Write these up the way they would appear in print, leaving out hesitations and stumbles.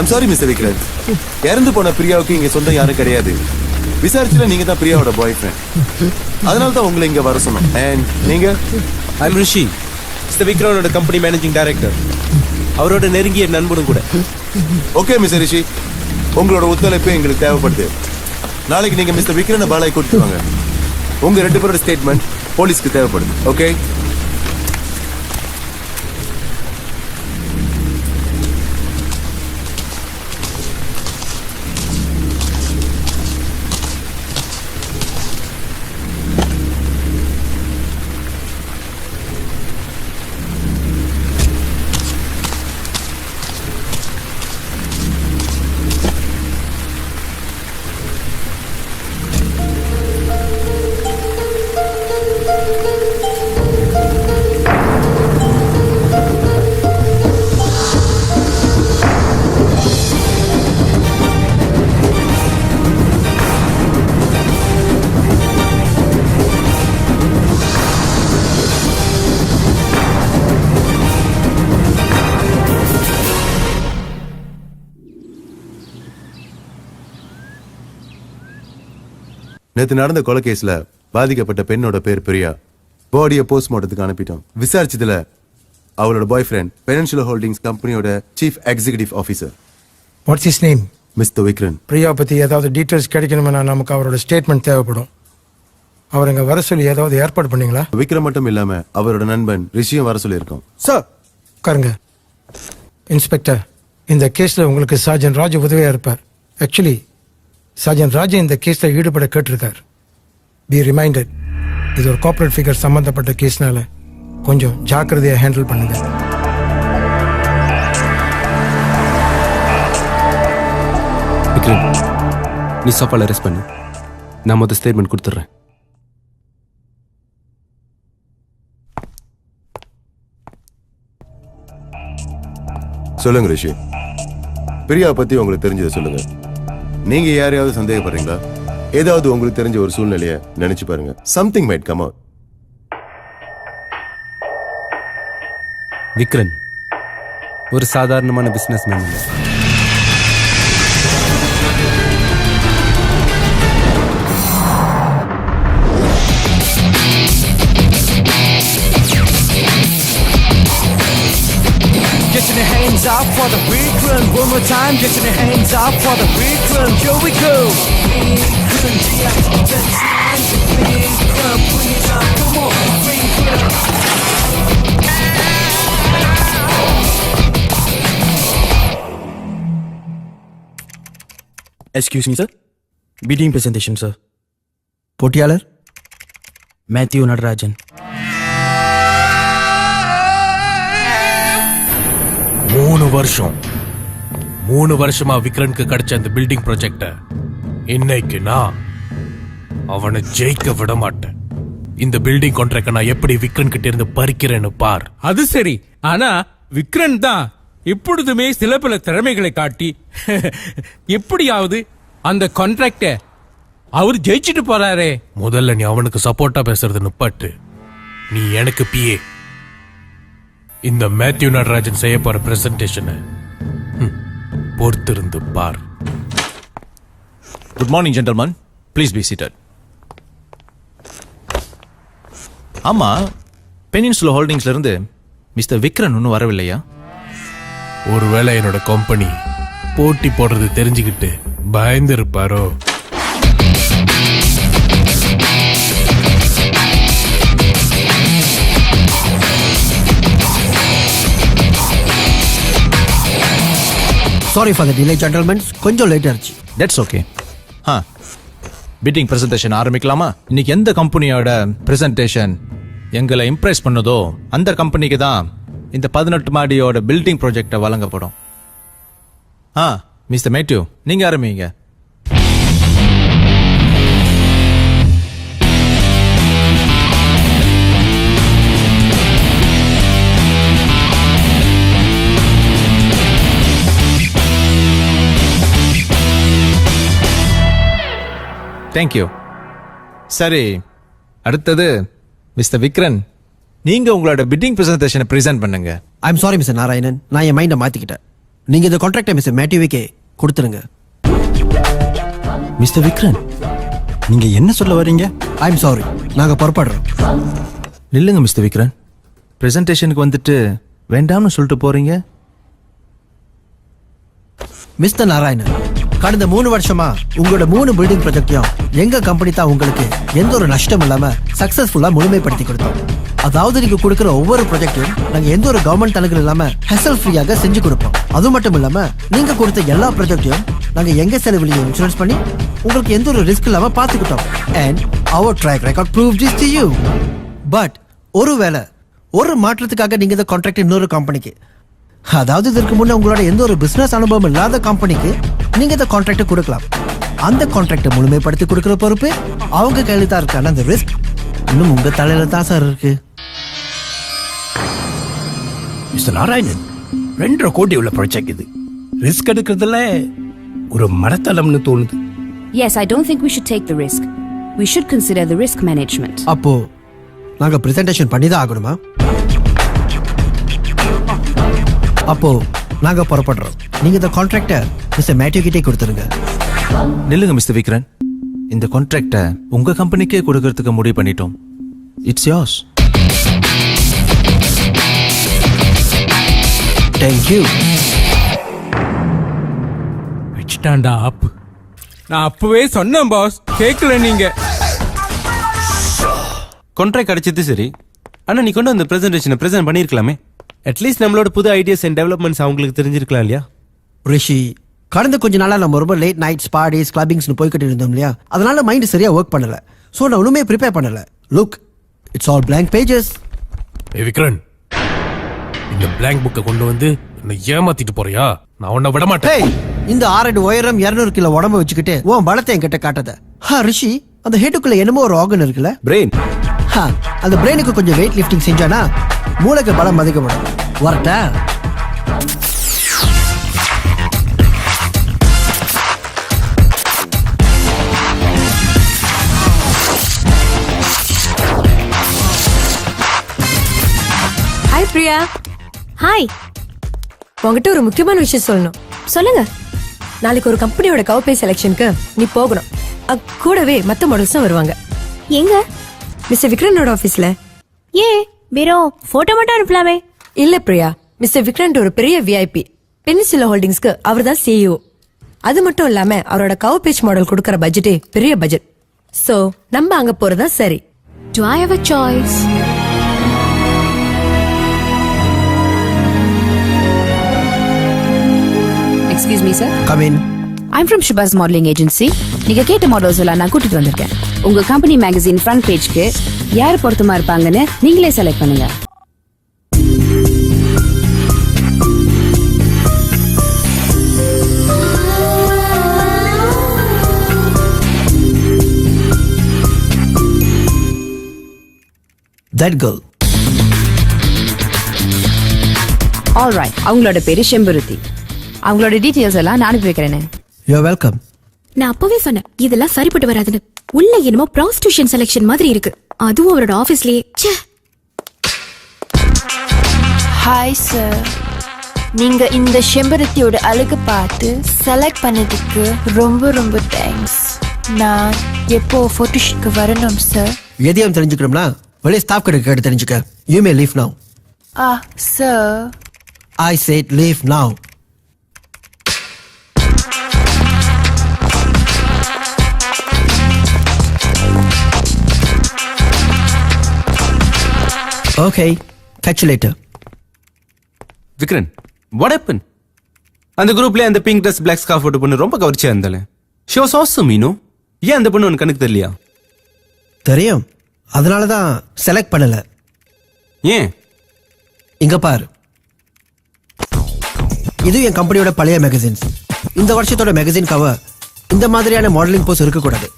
I'm sorry mister Vitran, இறந்து போன பிரியாவுக்கு இங்க சொந்தம் யாரும் கிடையாது. விசாரிச்சுல நீங்க தான் பிரியாவோட பாய் ஃப்ரெண்ட், அதனால தான் உங்களை இங்க வர சொன்னோம். அண்ட் நீங்க? ஐம் ரிஷி, மிஸ்டர் விக்ரமோட கம்பெனி மேனேஜிங் டைரக்டர், அவரோட நெருங்கிய நண்பனும் கூட. ஓகே மிஸ்டர் ரிஷி, உங்களோட ஒத்துழைப்பு எங்களுக்கு தேவைப்படுது. நாளைக்கு நீங்க மிஸ்டர் விக்ரனை பாலாய் கூட்டிட்டு வாங்க. உங்க 2 பேரோட ஸ்டேட்மெண்ட் போலீஸ்க்கு தேவைப்படுது. ஓகே? நேற்று நடந்த கொலை கேஸ்ல பாதிக்கப்பட்ட பெண்ணோட பேர் பிரியா. பாடியை போஸ்ட்மார்ட்டத்துக்கு அனுப்பிட்டோம். விசாரிச்சதுல அவளோட பாய் ஃப்ரெண்ட் பெனின்சுலா ஹோல்டிங்ஸ் கம்பெனியோட chief executive officer. Watts his name? Mister Vitran. Priya பத்தி ஏதாவது டீட்டெயில்ஸ் கிடைக்கணும்னா நமக்கு அவரோட ஸ்டேட்மெண்ட் தேவைப்படும். அவர் இங்க வர சொல்லி ஏதாவது ஏற்பாடு பண்ணீங்களா? விக்ரம் மட்டும் இல்லாம அவரோட நண்பன் ரிஷியும் வர சொல்லியிருக்கோம். சார் உட்காருங்க. இன்ஸ்பெக்டர், இந்த கேஸ்ல உங்களுக்கு சார்ஜன் ராஜ் உதவியா இருப்பார். ஆக்சுவலி சார்ஜன் ராஜ் இந்த கேஸ்ல ஈடுபட கேட்டிருக்கார். பி ரிமைண்டட், இது ஒரு கார்ப்பரேட் ஃபிகர் சம்பந்தப்பட்ட கேஸ்னால கொஞ்சம் ஜாக்கிரதையா ஹேண்டில் பண்ணுங்க. விக்ரம், நீ சோஃபால ரெஸ்ட் பண்ணு, நான் மொதல் ஸ்டேட்மெண்ட் கொடுத்துட்றேன். சொல்லுங்க ரிஷி, பிரியா பத்தி உங்களுக்கு தெரிஞ்சதை சொல்லுங்க. நீங்க யாரையாவது சந்தேகப்படுறீங்களா? ஏதாவது உங்களுக்கு தெரிஞ்ச ஒரு சூழ்நிலையை நினைச்சு பாருங்க. Something might come out. Vitran ஒரு சாதாரணமான பிசினஸ் மேன் இல்லை. Getting your hands up for the Vikram. One more time, getting your hands up for the Vikram. Here we go. Vikram, Vikram, bring it on. Come on, Vikram. Excuse me, sir. Bidding presentation, sir. போட்டியாளர் Matthew Natarajan. 3 வருஷமா விக்ரனுக்கு கிடைச்ச அந்த building ப்ராஜெக்ட இன்னைக்கு நான் அவனை ஜெயிக்க விட மாட்டேன். இந்த பில்டிங் கான்ட்ராக்ட நான் எப்படி விக்ரன் கிட்ட இருந்து பறிக்கிறேன்னு பார். அது சரி, ஆனா விக்ரன் தான் இப்பொழுதுமே சில பல திறமைகளை காட்டி எப்படியாவது அந்த கான்ட்ராக்ட அவர் ஜெயிச்சுட்டு போறாரே. முதல்ல நீ அவனுக்கு சப்போர்ட்டா பேசுறது நிப்பாட்டு. நீ எனக்கு பிஏ. இந்த மேத்யூ நடராஜன் செய்ய போற பிரசன்டேஷனை பொறுத்திருந்து பார். Good morning gentleman, please be seated. ஆமா, பெனின்சுலா ஹோல்டிங்ஸ்ல இருந்து மிஸ்டர் விக்ரன் இன்னும் வரவில்லையா? ஒருவேளை என்னோட கம்பெனி போட்டி போடுறது தெரிஞ்சுக்கிட்டு பயந்து இருப்பாரோ? சாரி ஃபார் த டிலே ஜென்டல்மென்ஸ், கொஞ்சம் லேட் ஆச்சு. That's okay. பிட்டிங் பிரசன்டேஷன் ஆரம்பிக்கலாமா? இன்னைக்கு எந்த கம்பெனியோட பிரசன்டேஷன் எங்களை இம்ப்ரெஸ் பண்ணதோ அந்த கம்பெனிக்கு தான் இந்த 18 மாடியோட பில்டிங் ப்ராஜெக்டை வழங்கப்படும். மிஸ்டர் மேத்யூ, நீங்க ஆரம்பிங்க. தேங்க்யூ. சரி, அடுத்தது மிஸ்டர் விக்ரன், நீங்க உங்களோட பிட்டிங் பிரசன்டேஷனை பிரசன்ட் பண்ணுங்க. ஐம் சாரி மிஸ்டர் நாராயணன், நான் என் மைண்டை மாத்திக்கிட்டேன். நீங்க இந்த கான்ட்ராக்டை மிஸ்டர் மேத்யூவுக்கே கொடுத்துருங்க. மிஸ்டர் விக்ரன், நீங்க என்ன சொல்ல வரீங்க? ஐ எம் சாரி, நாங்க புறப்படுறோம். நில்லுங்க மிஸ்டர் விக்ரன், பிரசன்டேஷனுக்கு வந்துட்டு வேண்டாம்னு சொல்லிட்டு போறீங்க. மிஸ்டர் நாராயணன், கடந்த 3 வருஷமா உங்களோட 3 பில்டிங் ப்ராஜெக்டையும் எங்க கம்பெனி தான் உங்களுக்கு எந்த ஒரு நஷ்டம் இல்லாம சக்சஸ்ஃபுல்லா முழுமைப்படுத்தி கொடுத்தோம். அதாவது நீங்க கொடுக்குற ஒவ்வொரு ப்ராஜெக்டையும் நாங்க எந்த ஒரு கவர்மெண்ட் தலங்கள் இல்லாம ஹெசல் ஃப்ரீயாக செஞ்சு கொடுப்போம். அது மட்டும் இல்லாம நீங்க கொடுத்த எல்லா ப்ராஜெக்டையும் நாங்க எங்க செலவுலையும் இன்சூரன்ஸ் பண்ணி உங்களுக்கு எந்த ஒரு ரிஸ்க் இல்லாம பாத்துக்கிட்டோம். அண்ட் அவர் track record prove this to you. But ஒருவேளை ஒரு மாற்றத்துக்காக நீங்க இந்த கான்ட்ராக்ட் இன்னொரு கம்பெனிக்கு, அதாவது இதற்கு முன்ன உங்களோட எந்த ஒரு பிசினஸ் அனுபவம் இல்லாத கம்பெனிக்கு நீங்க இந்த கான்ட்ராக்ட் கொடுக்கலாம். அந்த கான்ட்ராக்டை முழுமைப்படுத்தி கொடுக்கிற பொறுப்பு அவங்க கையில தான் இருக்கு. அந்த ரிஸ்க் இன்னும் உங்க தலையில தான் சார் இருக்கு. மிஸ்டர் நாராயணன், 2.5 கோடி உள்ள ப்ராஜெக்ட் இது. ரிஸ்க் எடுக்கிறதுல ஒரு மடத்தளம்னு தோணுது. Yes, I don't think we should take the risk. We should consider the risk management. அப்போ நாங்க பிரசன்டேஷன் பண்ணி தான் ஆகணுமா? அப்போ நாங்க புறப்படுறோம். நீங்க இந்த கான்ட்ராக்டை மிஸ்டர் மேத்யூ கிட்டே கொடுத்துருங்க. நில்லுங்க மிஸ்டர் விக்ரன், இந்த கான்ட்ராக்டை உங்க கம்பெனிக்கே கொடுக்கறதுக்கு முடிவு பண்ணிட்டோம். It's yours. தேங்க்யூ. வச்சுட்டாண்டா அப். நான் அப்பவே சொன்னேன் பாஸ், கேட்கல நீங்க. கான்ட்ராக்ட் கிடைச்சது சரி, ஆனா நீ கொண்டு வந்த பிரசன்டேஷனை பிரசன்ட் பண்ணிருக்கலாமே. அட்லீஸ்ட் நம்மளோட புது ஐடியாஸ் அண்ட் டெவலப்மெண்ட்ஸ் அவங்களுக்கு தெரிஞ்சிருக்கலாம் இல்லையா? ரிஷி, கடந்த கொஞ்ச நாளா நம்ம ரொம்ப லேட் நைட்ஸ் பார்ட்டிஸ் கிளப்பிங்ஸ்னு போய்கிட்டு இருந்தோம் இல்லையா? அதனால மைண்ட் சரியா ஒர்க் பண்ணல. ஸோ நான் ஒண்ணுமே ப்ரிப்பேர் பண்ணல. Look, it's all blank pages. ஏ விக்ரன், இந்த பிளாங்க் புக்கை கொண்டு வந்து என்ன ஏமாத்திட்டு போறியா? நான் உன்னை விட மாட்டேன். ஹேய், இந்த 6 அடி உயரம் 200 கிலோ உடம்ப வச்சுக்கிட்டு உன் பலத்தை என்கிட்ட காட்டாத. ரிஷி, அந்த ஹெட்டுக்குள்ள என்னமோ ஒரு ஆர்கன் இருக்குல்ல, பிரெயின். அந்த பிரெயினுக்கு கொஞ்சம் வெயிட் லிஃப்டிங் செஞ்சானா மூளைக்கு பலம் அதிகப்படும். வரட்டா? ஹாய் பிரியா. ஹாய். உங்ககிட்ட ஒரு முக்கியமான விஷயம் சொல்லணும். சொல்லுங்க. நாளைக்கு ஒரு கம்பெனியோட கவுபே செலெக்ஷனுக்கு நீ போகணும். கூடவே மத்த மாடல்ஸும் வருவாங்க. எங்க? மிஸ்டர் விக்ரனோட ஆபீஸ்ல. ஏன் வெறும் போட்டோ மட்டும் அனுப்பலாமே? இல்ல பிரியா, மிஸ்டர் விக்ரன் ஒரு பெரிய விஐபி. பெனின்சுலா ஹோல்டிங்ஸ்க்கு அவர் தான் CEO. அது மட்டும் இல்லாம அவரோட கவர் பேஜ் மாடல் கொடுக்கற பட்ஜெட்டே பெரிய பட்ஜெட். சோ நம்ம அங்க போறதா சரி. Do I have a choice? Excuse me, sir. Come in. I'm from Shubha's modeling agency. நீங்க கேட்ட மாடல்ஸ் எல்லாம் நான் கூட்டிட்டு வந்திருக்கேன். உங்க கம்பெனி மேகசின் ஃப்ரண்ட் பேஜ்க்கு யார் பொருத்தமா இருப்பாங்கன்னு நீங்களே செலக்ட் பண்ணுங்க. That girl. All right. அவங்களோட பேரு செம்பருத்தி. அவங்களோட டீடைல்ஸ் எல்லாம் நான் அனுப்பி வைக்கிறேன். You're welcome. நான் அப்பவே சொன்னேன் இதெல்லாம் சரிப்பட்டு வராதுன்னு. உள்ள என்னமோ ப்ராஸ்டியூஷன் செலக்ஷன் மாதிரி இருக்கு. அதுவும் அவரோட ஆபீஸ்லயே. ஹாய் சார், நீங்க இந்த செம்பருத்தியோட அழகு பார்த்து செலக்ட் பண்ணதுக்கு ரொம்ப ரொம்ப தேங்க்ஸ். நான் எப்போ போட்டோஷூட்க்கு வரணும் சார்? எதையும் தெரிஞ்சுக்கணும்னா வெளியே ஸ்டாஃப் கிட்ட கேட்டு தெரிஞ்சுக்க. You may leave now. Sir. I said leave now. Okay, catch you later. Vitran, what happened? அந்த குரூப்ல அந்த பிங்க் ட்ரெஸ் பிளாக் ஸ்கார்ஃப் போட்டு பொண்ணு ரொம்ப கவர்ச்சியா இருந்தாலே. She was awesome, you know. ஏன் அந்த பொண்ணு உனக்கு கணக்கு தெரியலையா? தெரியும், அதனால தான் செலக்ட் பண்ணல. ஏன்? இங்க பாரு, இது என் கம்பெனியோட பழைய மேகசின்ஸ். இந்த வருஷத்தோட மேகசின் கவர் இந்த மாதிரியான மாடலிங் போஸ் இருக்க கூடாது.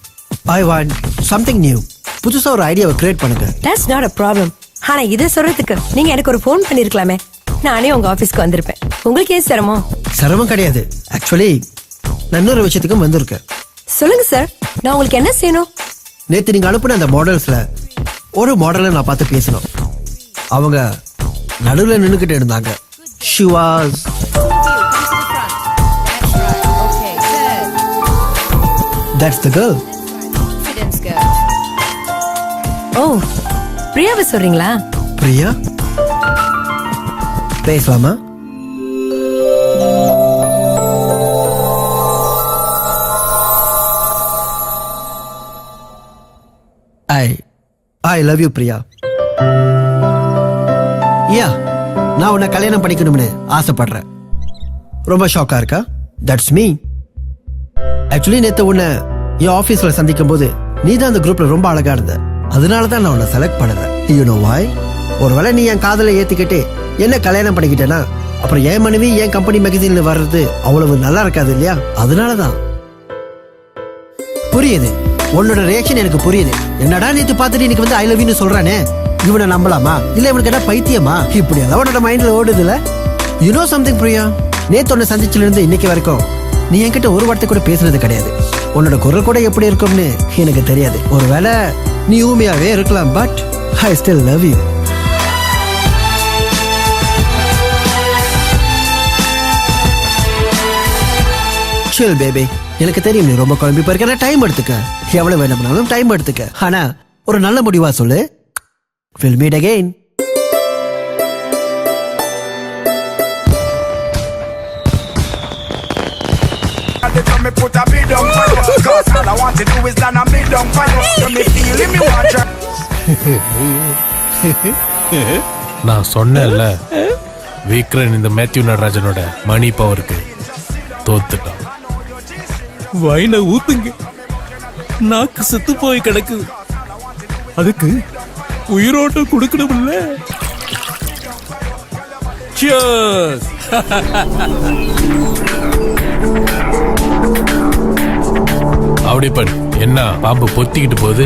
I want something new. புதுசா ஒரு ஐடியாவை கிரியேட் பண்ணுங்க. That's not a problem. ஆனா இதை சொல்றதுக்கு நீங்க எனக்கு ஒரு ஃபோன் பண்ணிருக்கலாமே. நானே உங்க ஆபீஸ்க்கு வந்திருப்பேன். உங்களுக்கு ஏன் சிரமம்? சிரமம் கிடையாது. ஆக்சுவலி நான் இன்னொரு விஷயத்துக்கும் வந்திருக்கேன். சொல்லுங்க சார், நான் உங்களுக்கு என்ன செய்யணும்? நேத்து நீங்க அனுப்பின அந்த மாடல்ஸ்ல ஒரு மாடலை நான் பார்த்து பேசணும். அவங்க நடுவில் நின்னுக்கிட்டு இருந்தாங்க. She was that's the girl. Oh பிரியாவை சொல்றீங்களா? பிரியா பேசலாமா? I love you Priya. Yeah, நான் உன்னை கல்யாணம் பண்ணிக்கணும்னு ஆசைப்படுறேன். ரொம்ப ஷாக்கா இருக்கா? That's me. ஆக்சுவலி நேத்து உன்னை என் ஆபீஸ்ல சந்திக்கும் போது நீ தான் அந்த குரூப்ல ரொம்ப அழகா இருந்த. அதனால தான் நான் உன்னை செலக்ட் பண்ணல. You know why? ஒருவேளை நீ என் காதலை ஏத்துக்கிட்டு என்ன கல்யாணம் பண்ணிக்கிட்டேன்னா அப்புறம் என் மனைவி என் கம்பெனி மேகசின்ல வர்றது அவ்வளவு நல்லா இருக்காது இல்லையா? அதனாலதான். புரியுது, உன்னோட ரியாக்ஷன் எனக்கு புரியுது. என்னடா நேத்து பார்த்துட்டு எனக்கு வந்து ஐ லவ் யூன்னு சொல்றானே, இவனை நம்பலாமா இல்ல இவனுக்கு என்ன பைத்தியமா? இப்படி எல்லாம் உன்னோட மைண்ட்ல ஓடுதுல. யூ நோ சம்திங் பிரியா, நேத்து உன்னை சந்திச்சுல இருந்து இன்னைக்கு வரைக்கும் நீ என்கிட்ட ஒரு வார்த்தை கூட பேசுறது கிடையாது. உன்னோட குரல் கூட எப்படி இருக்கும்னு எனக்கு தெரியாது. ஒருவேளை நீ ஊமையாவே இருக்கலாம், but I still love you. chill baby, எனக்கு தெரியும் நீ ரொம்ப குழம்பி போயிருக்க. டைம் எடுத்துக்க, எவ்வளவு வேணும்னாலும் டைம் எடுத்துக்க. ஆனா ஒரு நல்ல முடிவா சொல்லு. we'll meet again. நான் சொன்னேன்ல, விக்ரன் இந்த மேத்யூ நடராஜனோட மணி பவருக்கு தோத்துட்டான். வைன ஊத்துங்க, நாக்கு செத்து போய் கிடக்குது. அதுக்கு உயிரோட்டம் கொடுக்கணும்ல. Cheers. அப்படி பண்ணு. என்ன பாம்பு பொத்திக்கிட்டு போகுது?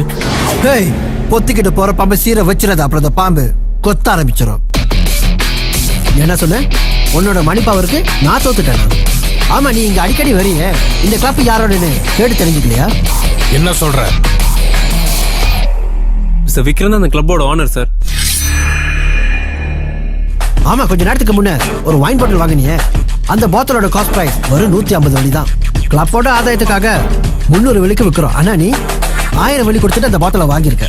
ஹேய், பொத்திக்கிட்டு போற பாம்பு சீரை வச்சிருது, அப்புறம் அந்த பாம்பு கொத்த ஆரம்பிச்சிடும். என்ன சொன்ன? உன்னோட மணி பவருக்கு நான் தோத்துட்டேன். ஆமா, நீ இங்க அடிக்கடி வரிய. இந்த கிளப் யாரோடன்னு கேட்டு தெரிஞ்சுக்கலையா? என்ன சொல்ற? மிஸ்டர் விக்ரன் அந்த கிளப்போட ஓனர் சார். ஆமா, கொஞ்ச நேரத்துக்கு முன்ன ஒரு வைன் பாட்டில் வாங்கினியே, அந்த பாட்டிலோட காஸ்ட் பிரைஸ் வெறும் 150 வெள்ளி தான். கிளப்போட ஆதாயத்துக்காக 300 வெள்ளிக்கு விற்கிறோம். ஆனா நீ 1000 வெள்ளி கொடுத்துட்டு அந்த பாட்டிலை வாங்கியிருக்க.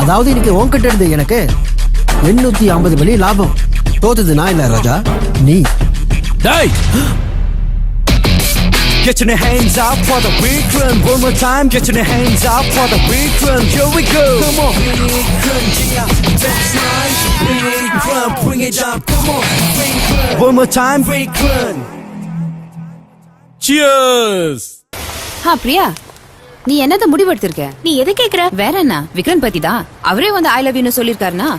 அதாவது இன்னைக்கு உன்கிட்ட இருந்து எனக்கு 850 வெள்ளி லாபம். தோத்துது நான் இல்ல ராஜா, நீ. டேய், Get your hands up for the Vikran. One more time, get your hands up for the Vikran. Here we go. Come on. Vikran, yeah, that's right. Vikran, bring it up. Come on. Vikran. One more time, Vikran. Cheers. Priya, நீ என்னத முடிவெடுத்திருக்க? நீ எதை கேக்குற? வேற என்ன, விக்ரன் பத்தி தான். அவரே வந்து ஐ லவ் யூன்னு சொல்லிருக்காருனா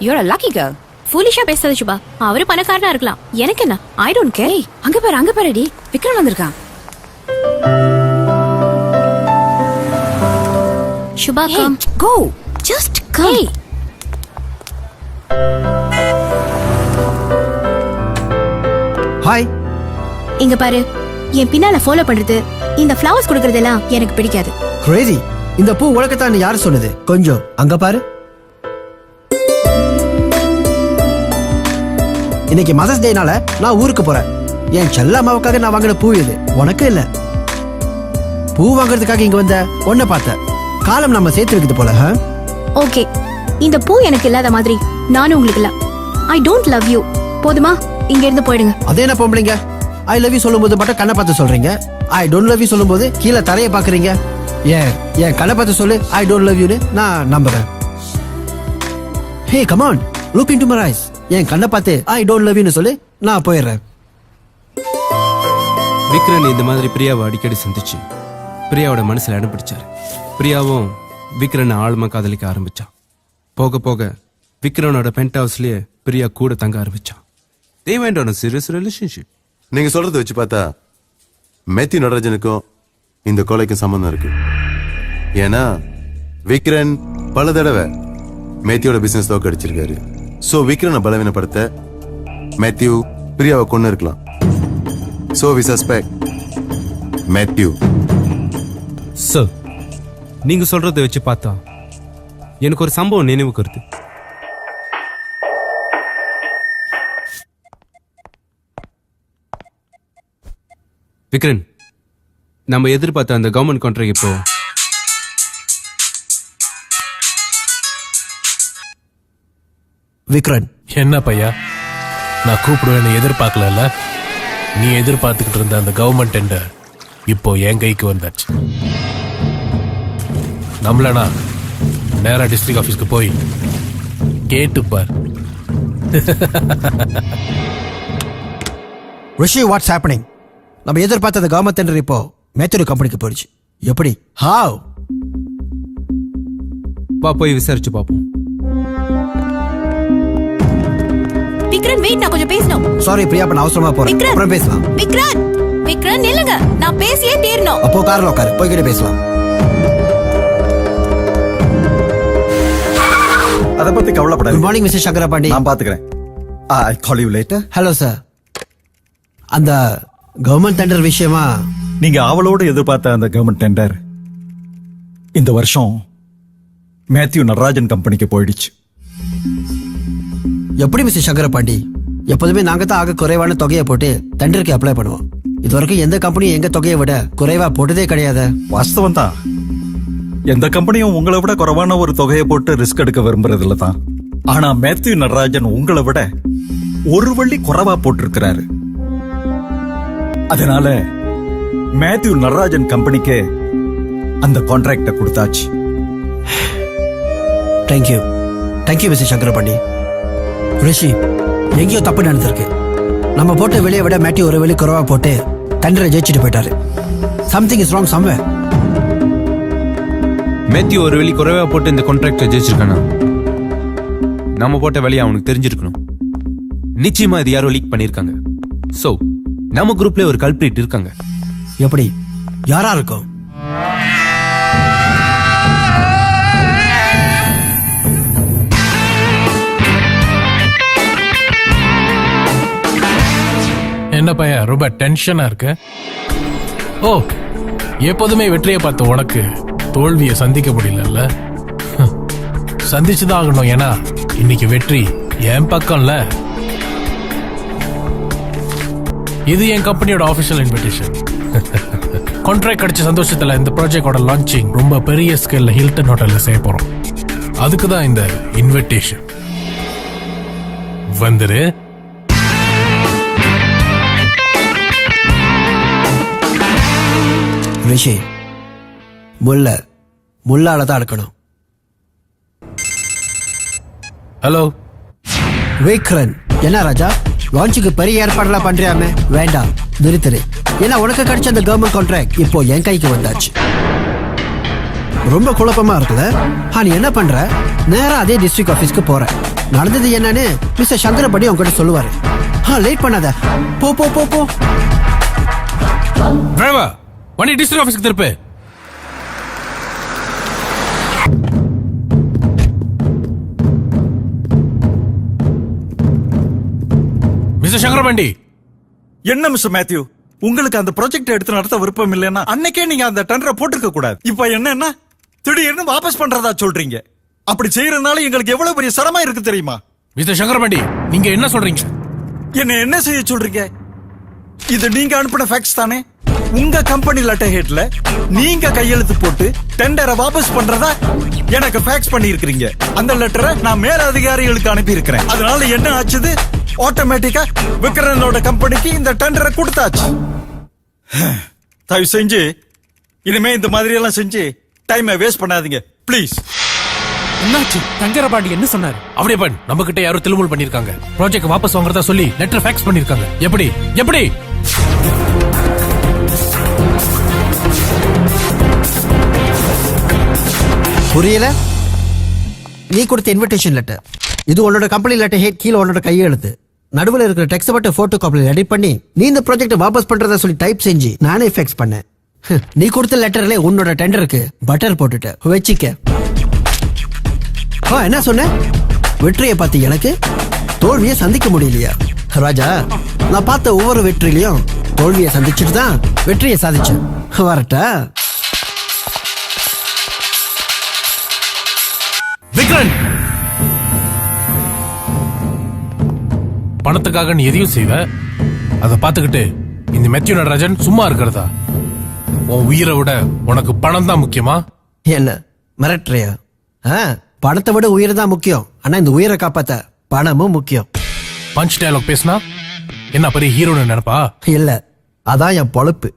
you're a lucky girl. ஃபூலிஷா பேசாத சுபா. அவரு பணக்காரனா இருக்கலாம், எனக்கு என்ன? I don't care. அங்க பாருடி, விக்ரன் வந்திருக்கான். Subha, come. Go. Just come. Hi. இங்க பாரு, என் பின்னால ஃபாலோ பண்றது, இந்த ஃப்ளவர்ஸ் கொடுக்கறதெல்லாம் எனக்கு பிடிக்காது. கிரேசி, இந்த பூ உலகத்தான் யாரு சொன்னது? கொஞ்சம் அங்க பாரு. இன்னைக்கு மதர்ஸ் டேனால நான் ஊருக்கு போறேன். என் செல்ல அம்மாவுக்காக நான் வாங்கின பூ இது, உனக்கு இல்ல. பூ வாங்குறதுக்காக இங்க வந்த உன்னை பார்த்த காலம் நம்ம சேர்த்து இருக்குது போல. ஓகே, இந்த பூ எனக்கு இல்லாத மாதிரி நானும் உங்களுக்கு இல்ல. I don't love you. போதுமா? இங்க இருந்து போயிடுங்க. அதே என்ன பொம்பளைங்க, ஐ லவ் யூ சொல்லும் போது மட்டும் கண்ணை பார்த்து சொல்றீங்க, ஐ டோன்ட் லவ் யூ சொல்லும் போது கீழே தரைய பாக்குறீங்க. ஏன் கண்ணை பார்த்து சொல்லு ஐ டோன்ட் லவ் யூன்னு நான் நம்புறேன். Hey come on, look into my eyes. என் கண்ணை பார்த்து ஐ டோன்ட் லவ் யூன்னு சொல்லு, நான் போயிடுறேன். விக்ரன் இந்த மாதிரி பிரியாவை அடிக்கடி சந்திச்சு பிரியாவோட மனசுல இடம் பிடிச்சாரு. பிரியாவும் விக்ரனை ஆழமா காதலிக்க ஆரம்பிச்சான். போக போக விக்ரனோட பென்ட் ஹவுஸ்லயே பிரியா கூட தங்க ஆரம்பிச்சான். They went on a serious relationship. நீங்க சொல்றதை வச்சு பார்த்தா மேத்யூ நடராஜனுக்கும் இந்த கொலைக்கும் சம்பந்தம் இருக்கு. ஏன்னா விக்ரன் பல தடவை மேத்யூட பிசினஸ் தோக்கடிச்சிருக்காரு. சோ விக்ரனை பலவீனப்படுத்த மேத்யூ பிரியாவை கொண்டு இருக்கலாம். So we suspect Matthew. Sir, நீங்க சொல்றதை வச்சு பார்த்தா எனக்கு ஒரு சம்பவம் நினைவுக்கு வருது. விக்ரன், நம்ம எதிர்பார்த்த அந்த கவர்மெண்ட் கான்ட்ராக்ட் இப்போ விக்ரன், என்ன பையா, நான் கூப்பிடுவேன்னு எதிர்பார்க்கல. நீ எதிர்பார்த்துக்கிட்டு இருந்த அந்த கவர்மெண்ட் டெண்டர் இப்போ என் கைக்கு வந்தாச்சு. நம்மளனா நேரா டிஸ்ட்ரிக்ட் ஆபீஸ்க்கு போய் கேட்டுப்பார். ரிஷி, வாட்ஸ் ஹேப்பனிங்? நம்ம எதிர்பார்த்த அந்த கவர்மெண்ட் டெண்டர் இப்போ மேத்தூர் கம்பெனிக்கு போயிடுச்சு. எப்படி? ஹாவ்? வா போய் விசாரிச்சு பார்ப்போம். விக்ரன், வெயிட், நான் கொஞ்சம் பேசணும். சாரி பிரியா, நான் அவசரமா போறேன். அப்புறம் பேசலாம். விக்ரன், விக்ரன் நில்லுங்க, நான் பேசியே தீரணும். அப்போ கார்ல உட்காரு, போய்கிட்டே பேசலாம். அதை பத்தி கவலைப்படாத. Good morning mister Sankarapandi. நான் பாத்துக்கிறேன். I call you later. Hello sir. அந்த கவர்மெண்ட் டெண்டர் விஷயமா நீங்க ஆவலோடு எதிர்பார்த்த அந்த கவர்மெண்ட் டெண்டர் இந்த வருஷம் மேத்யூ நடராஜன் கம்பெனிக்கு போயிடுச்சு. எப்படி மிஸ்டர் சங்கரபாண்டி? எப்போதுமே நாங்க தான் ஆக குறைவான தொகையை போட்டு டெண்டருக்கு அப்ளை பண்ணுவோம். இது வரைக்கும் எந்த கம்பெனியும் எங்க தொகையை விட குறைவா போட்டதே கிடையாது. வாஸ்தவம் தான். எந்த கம்பெனியும் உங்களை விட குறைவான ஒரு தொகையை போட்டு ரிஸ்க் எடுக்க விரும்புறதில்ல தான். ஆனா மேத்யூ நடராஜன் உங்களை விட ஒரு வள்ளி குறைவா போட்டிருக்கிறாரு. அதனால மேத்யூ நடராஜன் கம்பெனிக்கு அந்த கான்ட்ராக்ட கொடுத்தாச்சு. Thank you, thank you mister Sankarapandi. Rishi, எங்கேயோ தப்பு நடந்திருக்கு. நம்ம போட்ட வெளியே விட மேத்யூ ஒரு வெளி குறைவா போட்டு டெண்டரை ஜெயிச்சுட்டு போயிட்டாரு. Something is wrong somewhere. Matthew ஒரு வெளி குறைவா போட்டு இந்த கான்ட்ராக்டை ஜெயிச்சிருக்கானா? நம்ம போட்ட வெளியே அவனுக்கு தெரிஞ்சிருக்கணும். நிச்சயமா இது யாரோ லீக் பண்ணிருக்காங்க. சோ நம்ம குரூப்ல ஒரு கல்பிரிட் இருக்காங்க. எப்படி? யாரா இருக்கும்? என்ன பையா, ரொம்ப டென்ஷனா இருக்கு? ஓ, எப்போதுமே வெற்றியை பார்த்த உனக்கு தோல்வியை சந்திக்க முடியல. சந்திச்சுதான் ஆகணும், ஏன்னா இன்னைக்கு வெற்றி என் பக்கம்ல. இது என் கம்பெனியோட ஆபீஷியல் இன்விடேஷன். கான்ட்ராக்ட் கிடைச்ச சந்தோஷத்துல இந்த ப்ராஜெக்டோட லான்ச்சிங் ரொம்ப பெரிய ஸ்கேல்ல ஹில்டன் ஹோட்டல்ல செய்ய போறோம். அதுக்கு தான் இந்த இன்விடேஷன். வந்துரு. ரிஷி, முள்ளால தான் எடுக்கணும். ஹலோ விக்ரன், என்ன ராஜா லான்ச்சுக்கு பெரிய ஏற்பாடுலாம் பண்றியாமே? வேண்டாம், நிறுத்துரு. ஏன்னா உனக்கு கிடைச்ச அந்த கவர்மெண்ட் கான்ட்ராக்ட் இப்போ என் கைக்கு வந்தாச்சு. ரொம்ப குழப்பமா இருக்குல்ல? நீ என்ன பண்ற? நேரா அதே டிஸ்ட்ரிக்ட் ஆபீஸ்க்கு போற. நடந்தது என்னன்னு மிஸ்டர் சங்கரபாண்டி உங்ககிட்ட சொல்லுவாரு. லேட் பண்ணாத, போ போ போ போ. டிரைவர், வண்டி டிஸ்ட்ரிக்ட் ஆபீஸ்க்கு திருப்பு. மிஸ்டர் சங்கரபாண்டி. என்ன மிஸ்டர் மேத்யூ, உங்களுக்கு அந்த ப்ராஜெக்ட் எடுத்து நடத்த விருப்பம் இல்லைன்னா அன்னைக்கே நீங்க அந்த டெண்டரை போட்டிருக்க கூடாது. இப்ப என்னன்னா திடீர்னு வாபஸ் பண்றதா சொல்றீங்க. அப்படி செய்யறதுனால எங்களுக்கு எவ்வளவு பெரிய சிரமம் இருக்கு தெரியுமா? மிஸ்டர் சங்கரபாண்டி, நீங்க என்ன சொல்றீங்க? என்ன செய்ய சொல்றீங்க? இது நீங்க அனுப்பின ஃபேக்ஸ் தானே? உங்க கம்பெனி லெட்டர் ஹெட்ல நீங்க கையெழுத்து போட்டு டெண்டரை வாபஸ் பண்றதா எனக்கு ஃபேக்ஸ் பண்ணி இருக்கீங்க. அந்த லெட்டரை நான் மேல அதிகாரிகளுக்கு அனுப்பி இருக்கிறேன். அதனால என்ன ஆச்சுது? ஆட்டோமேட்டிக்கா விக்ரனோட கம்பெனிக்கு இந்த டெண்டரை கொடுத்தாச்சு. தயவு செஞ்சு இனிமே இந்த மாதிரி எல்லாம் செஞ்சு டைமை வேஸ்ட் பண்ணாதீங்க ப்ளீஸ். என்னாச்சு? சங்கரபாண்டி என்ன சொன்னாரு? அப்படியே பண்ணு. நம்ம கிட்ட யாரும் திருமுல் பண்ணிருக்காங்க. ப்ராஜெக்ட் வாபஸ் வாங்குறதா சொல்லி லெட்டர் ஃபேக்ஸ் பண்ணிருக்காங்க. எப்படி எப்படி? புரியல? நீ கொடுத்த இன்விடேஷன் லெட்டர், இது உன்னோட கம்பெனி லெட்டர் ஹெட், கீழே உன்னோட கையெழுத்து, நடுவில் இருக்கிற டெக்ஸ்ட் மட்டும் போட்டோ காப்பியில் எடிட் பண்ணி நீ இந்த ப்ராஜெக்ட் வாபஸ் பண்றதா சொல்லி டைப் செஞ்சு நானே ஃபேக்ஸ் பண்ணேன். நீ கொடுத்த லெட்டர்ல உன்னோட டெண்டருக்கு பட்டர் போட்டுட்ட வச்சிக்க. என்ன சொன்ன? வெற்றியை பார்த்து எனக்கு தோல்வியை சந்திக்க முடியலையா? ராஜா, நான் பார்த்த ஒவ்வொரு வெற்றிலையும் தோல்வியை சந்திச்சுட்டு தான் வெற்றியை சாதிச்சேன். வரட்டா? விக்ரன், பணத்துக்காக நீ எதையும் செய்வ. அதை பார்த்துக்கிட்டு இந்த மேத்யூ நடராஜன் சும்மா இருக்கிறதா? உன் உயிரை விட உனக்கு பணம் தான் முக்கியமா? என்ன மிரட்டுறியா? பணத்தை விட உயிரை தான் முக்கியம். ஆனா இந்த உயிரை காப்பாத்த பணமும் முக்கியம். பஞ்ச் டயலாக் பேசினா என்ன பெரிய ஹீரோன்னு நினைப்பா? இல்ல, அதான் என் பொழப்பு.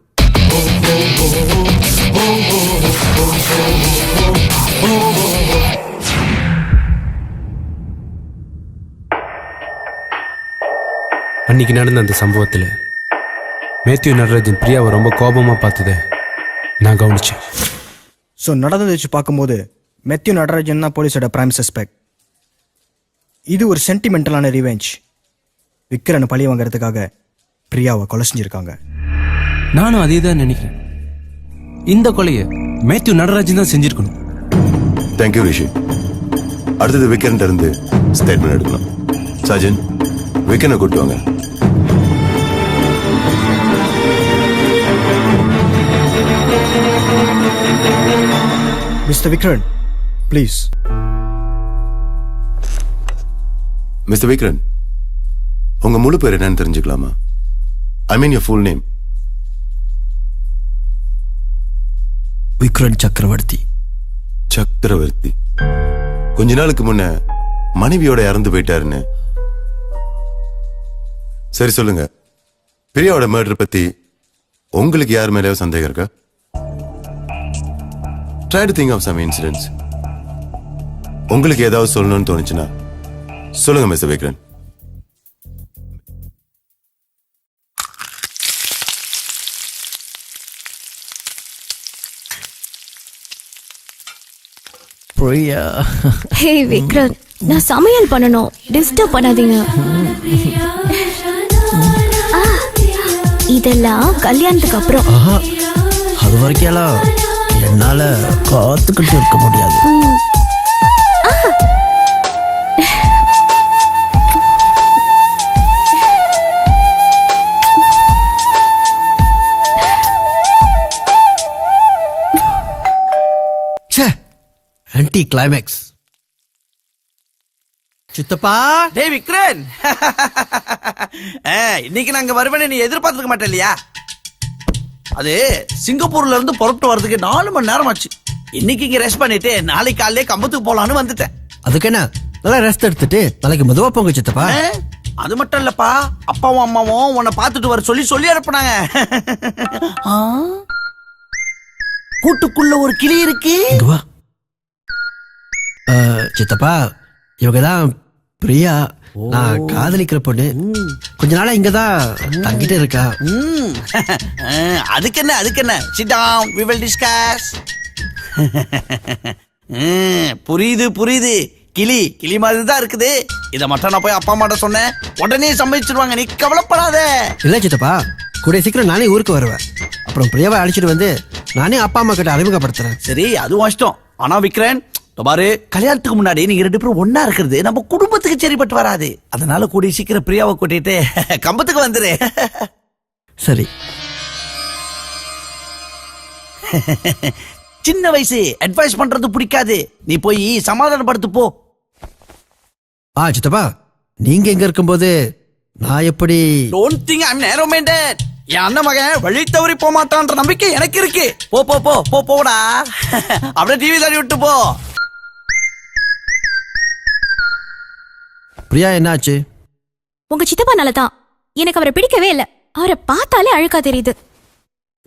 அன்னைக்கு நடந்த அந்த சம்பவத்தில் மேத்யூ நடராஜன் பிரியாவை ரொம்ப கோபமாக பார்த்ததை நான் கவனிச்சேன். ஸோ நடந்ததை வச்சு பார்க்கும்போது மேத்யூ நடராஜன் தான் போலீஸோட பிரைம் சஸ்பெக்ட். இது ஒரு சென்டிமெண்டலான ரிவெஞ்ச். விக்ரனை பழி வாங்கிறதுக்காக பிரியாவை கொலை செஞ்சிருக்காங்க. நானும் அதே தான் நினைக்கிறேன். இந்த கொலையை மேத்யூ நடராஜன் தான் செஞ்சிருக்கணும். தேங்க்யூ ரிஷி. அடுத்தது விக்ரன் இருந்து ஸ்டேட்மெண்ட் எடுக்கணும். சாஜன், விக்ரனை கூட்டு வாங்க. Mister Vikran, please. Mister Vikran, உங்க முழு பேர் என்னன்னு தெரிஞ்சுக்கலாமா? I mean your full name. Vikran Chakravarthy. Chakravarthy. கொஞ்ச நாளுக்கு முன்ன மனைவியோட இறந்து போயிட்டாருன்னு. சரி சொல்லுங்க, பிரியாவோட மர்டர் பத்தி உங்களுக்கு யார் மேலேயோ சந்தேகம் இருக்கா? Try to think of some incidents. உங்களுக்கு ஏதாவது சொல்லணும்னு தோணுச்சுன்னா சொல்லுங்க மிஸ்டர் விக்ரன். பிரியா. ஹே விக்ரன், நான் சமையல் பண்ணணும், டிஸ்டர்ப் பண்ணாதீங்க. இதெல்லாம் கல்யாணத்துக்கு அப்புறம். அது வரைக்கும் என்னால காத்துக்கிட்டு இருக்க முடியாது. Anti climax. சித்தப்பா. டேய் விக்ரன், இன்னைக்கு நாங்க வருவேன்னு நீ எதிர்பார்த்துக்க மாட்டே இல்லையா? அது சிங்கப்பூர்ல இருந்து புறப்பட்டு வரதுக்கு 4 மணி நேரம் ஆச்சு. இன்னைக்கு இங்க ரெஸ்ட் பண்ணிட்டு நாளைக்கு காலையிலே கம்பத்துக்கு போலான்னு வந்துட்டேன். அதுக்கு என்ன, நல்லா ரெஸ்ட் எடுத்துட்டு நாளைக்கு மெதுவா போங்க சித்தப்பா. அது மட்டும் இல்லப்பா, அப்பாவும் அம்மாவும் உன்னை பார்த்துட்டு வர சொல்லி அனுப்புனாங்க. கூட்டுக்குள்ள ஒரு கிளி இருக்கு. சித்தப்பா, இவங்கதான் பிரியா, நான் காதலிக்கிற பொண்ணு. கொஞ்ச நாளா இங்கதான் தங்கிட்டு இருக்கா. அதுக்கு என்ன sit down, we will discuss. புரியுது. கிளி மாதிரி தான் இருக்குது. இத மட்டும் நான் போய் அப்பா அம்மாட்ட சொன்னேன், உடனே சம்மதிச்சிருவாங்க. நீ கவலைப்படாத. இல்ல சித்தப்பா, கூடிய சீக்கிரம் நானே ஊருக்கு வருவேன். அப்புறம் பிரியாவை அழைச்சிட்டு வந்து நானே அப்பா அம்மா கிட்ட அறிமுகப்படுத்துறேன். சரி, அதுவும் இஷ்டம். ஆனா விக்ரன், பாரு, கல்யாணத்துக்கு முன்னாடி நீங்க 2 பேரும் ஒன்னா இருக்கிறது நம்ம குடும்பத்துக்கு சரிப்பட்டு வராது. அதனால கூடிய சீக்கிரம் பிரியாவை கூட்டிட்டு கம்பத்துக்கு வந்துரு. சரி. சின்ன வயசு, அட்வைஸ் பண்றது பிடிக்காது. நீ போய் சமாதானப்படுத்து போ. சித்தப்பா, நீங்க எங்க இருக்கும்போது நான் எப்படி? டோன்ட் திங்க் ஐ அம் நேரோ மைண்டட். என் அண்ணன் மகன் வழி தவறி போக மாட்டான்ற நம்பிக்கை எனக்கு இருக்கு. போடா. அப்படியே டிவி தாடி விட்டு போ. பிரியா, என்னாச்சு? உங்க சித்தப்பானால தான். எனக்கு அவரை பிடிக்கவே இல்ல. அவரை பார்த்தாலே அழுக்கா தெரியுது.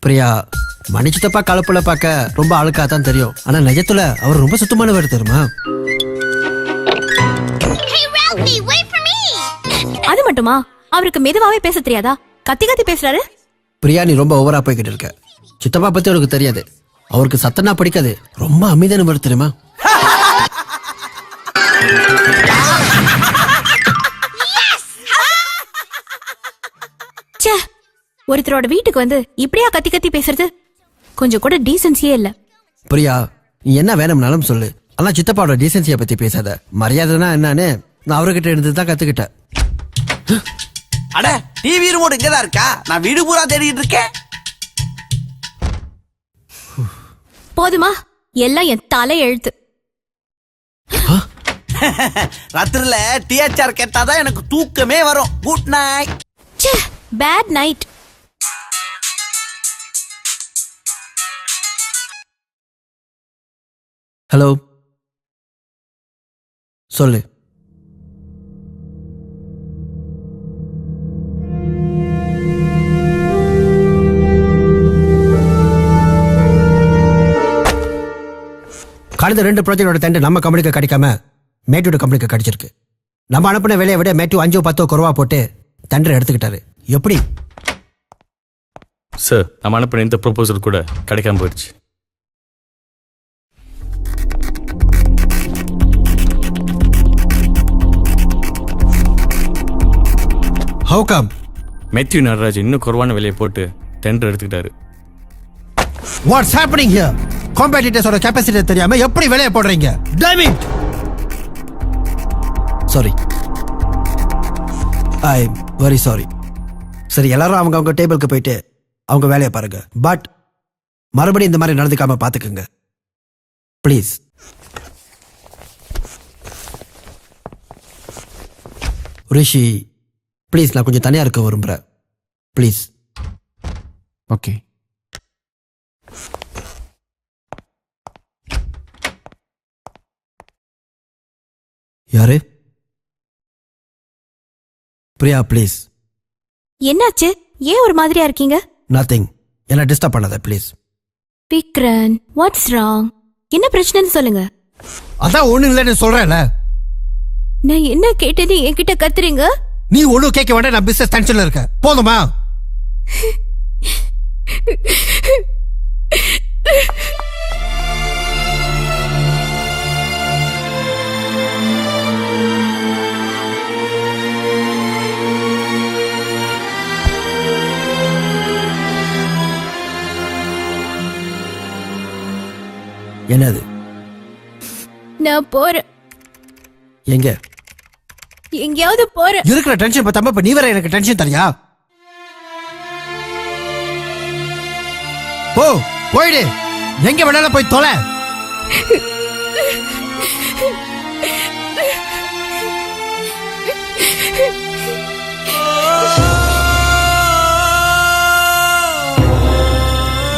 பிரியா, மணி சித்தப்பா கலப்புல பார்க்க ரொம்ப அழுக்கா தான் தெரியும். ஆனா நிஜத்துல அவர் ரொம்ப சுத்தமானவர் தெரியுமா? அது மட்டுமா, அவருக்கு மெதுவாவே பேச தெரியாதா? கத்தி பேசுறாரு. பிரியா, நீ ரொம்ப ஓவரா போய்கிட்டு இருக்க. சித்தப்பா பத்தி உனக்கு தெரியாது. அவருக்கு சத்தனா பிடிக்காது. ரொம்ப அமைதியான தெரியுமா? ஒருத்தரோட வீட்டுக்கு வந்து இப்படியா கத்தி பேசுறது? கொஞ்சம் கூட டீசன்சியே இல்ல. பிரியா, நீ என்ன வேணும்னாலும் சொல்லு. ஆனா சித்தப்பாவோட டீசன்சியை பத்தி பேசாத. மரியாதைனா என்னன்னு நான் அவர்கிட்ட இருந்து தான் கத்துக்கிட்டேன். அட, டிவி ரிமோட் இங்கதான் இருக்கா? நான் வீடு பூரா தேடிட்டு இருக்கேன். போதுமா? எல்லாம் என் தலை எழுத்து. ராத்திரில டிஹெச்ஆர் கேட்டாதான் எனக்கு தூக்கமே வரும். Good night. Bad night. Hello, சொல்லு. கடந்த 2 ப்ராஜெக்டோட டெண்டர் நம்ம கம்பெனிக்கு கிடைக்காம மேட்டோட கம்பெனிக்கு கிடைச்சிருக்கு. நம்ம அனுப்பின வேலையை விட மேட்டு 5-10 குறைவா போட்டு டெண்டர் எடுத்துக்கிட்டாரு. எப்படி சார்? நம்ம அனுப்பின இந்த ப்ரொபோசல் கூட கிடைக்காம போயிடுச்சு. How come? மேத்யூ நடராஜ் இன்னும் குறைவான விலையை போட்டு டெண்டர் எடுத்துக்கிட்டாரு. What's happening here? காம்படிட்டர்ஸோட கெபாசிட்டி தெரியாம எப்படி வேலையை போடுறீங்க? Damn it! Sorry. I'm very sorry. சரி, எல்லாரும் அவங்க டேபிளுக்கு போயிட்டு அவங்க வேலையை பாருங்க. பட் மறுபடியும் இந்த மாதிரி நடந்துக்காம பாத்துக்குங்க ப்ளீஸ். ரிஷி ப்ளீஸ், நான் கொஞ்சம் தனியா இருக்க விரும்புறேன் ப்ளீஸ். ஓகே. யாரு? பிரியா ப்ளீஸ். என்னாச்சு? ஏன் ஒரு மாதிரியா இருக்கீங்க? நத்திங். என்ன டிஸ்டர்ப் பண்ணாத ப்ளீஸ். Vitran, what's wrong? என்ன பிரச்சனைன்னு சொல்லுங்க. அதான் ஒண்ணு இல்லைன்னு சொல்றேன்ல. நான் என்ன கேட்டது என்கிட்ட கத்துறீங்க? நீ ஒண்ணும் கேட்க வேண்டாம். நான் பிசினஸ் டென்ஷன்ல இருக்கேன். போதுமா? என்னது? நான் போறேன். எங்க? எங்கயாவது போறேன். இருக்கிற டென்ஷன் பார்த்தாம இப்ப நீ வேற எனக்கு டென்ஷன் தரியா? போ, போயிடு. எங்க வேணாலும் போய் தொலை.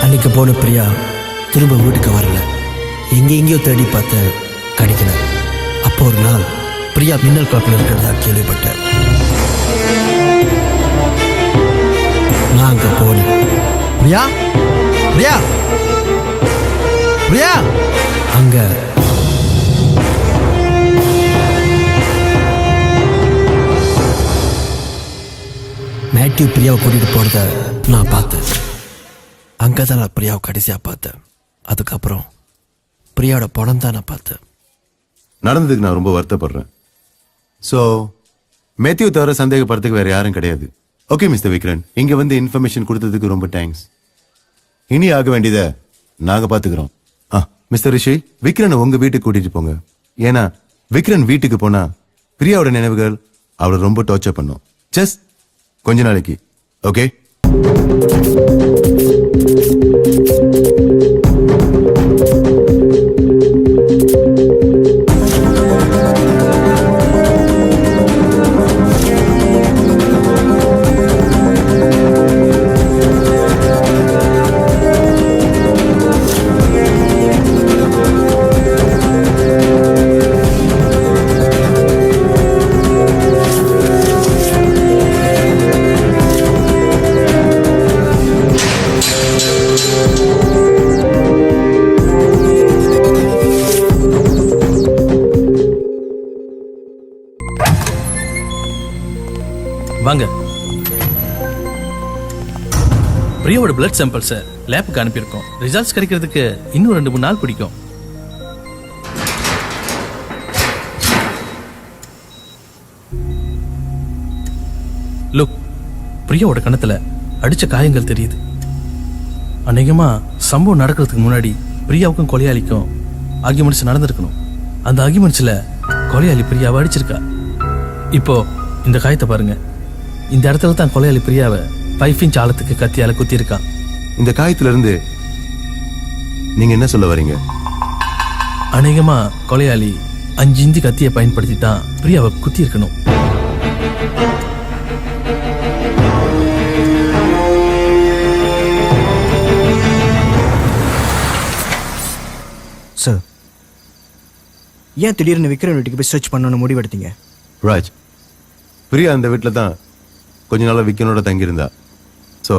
அன்னைக்கு போன பிரியா திரும்ப வீட்டுக்கு வரல. எங்கெங்கயோ தேடி பார்த்த கிடைக்கல. அப்போ ஒரு நாள் பிரியா மின்னல் காப்பில் இருக்கிறதா கேள்விப்பட்டேன். நான் அங்க போனேன். பிரியா, பிரியா, பிரியா. அங்க மேத்யூ பிரியாவை கூட்டிட்டு போறத நான் பார்த்தேன். அங்கதான் நான் பிரியாவை கடைசியா பார்த்தேன். அதுக்கப்புறம் பிரியாவோட பணம் தான் நான் பார்த்தேன். நடந்ததுக்கு நான் ரொம்ப வருத்தப்படுறேன். ஸோ மேத்யூ தவிர சந்தேகப்படுறதுக்கு வேற யாரும் கிடையாது. ஓகே மிஸ்டர் விக்ரன், இங்க வந்து இன்ஃபர்மேஷன் கொடுத்ததுக்கு ரொம்ப தேங்க்ஸ். இனி ஆக வேண்டியதை நாங்க பாத்துக்கிறோம். மிஸ்டர் ரிஷி, விக்ரனை உங்க வீட்டுக்கு கூட்டிட்டு போங்க. ஏன்னா விக்ரன் வீட்டுக்கு போனா பிரியாவோட நினைவுகள் அவளை ரொம்ப டார்ச்சர் பண்ணும். ஜஸ்ட் கொஞ்ச நாளைக்கு. ஓகே? வாங்க. பிரியாவோட பிளட் சாம்பிள்ஸ் லேபுக்கு அனுப்பியிருக்கோம். ரிசல்ட்ஸ் கிடைக்கிறதுக்கு இன்னும் 2-3 நாள் பிடிக்கும். லுக், பிரியாவோட கணத்துல அடிச்ச காயங்கள் தெரியுது. அநேகமா சம்பவம் நடக்கிறதுக்கு முன்னாடி பிரியாவுக்கும் கொலையாளிக்கும் ஆர்கியூமெண்ட்ஸ் நடந்திருக்கணும். அந்த ஆர்கியூமெண்ட்ஸ்ல கொலையாளி பிரியாவை அடிச்சிருக்கா. இப்போ இந்த காயத்தை பாருங்க. இந்த இடத்துல தான் கொலையாளி பிரியாவை 5 இன்ச் ஆழத்துக்கு கத்தியால குத்தி இருக்கான். இந்த காயத்துல இருந்து நீங்க என்ன சொல்ல வரீங்க? அநேகமா கொலையாளி 5 இன்ச்சு கத்தியை பயன்படுத்தி தான் பிரியாவை குத்தி இருக்கணும். சார், ஏன் திடீர்னு விக்ரம் வீட்டுக்கு போய் சர்ச் பண்ணணும்னு முடிவெடுத்தீங்க? ராஜ், பிரியா அந்த வீட்டில் தான் கொஞ்ச நாளாக விக்ரனோட தங்கியிருந்தா. ஸோ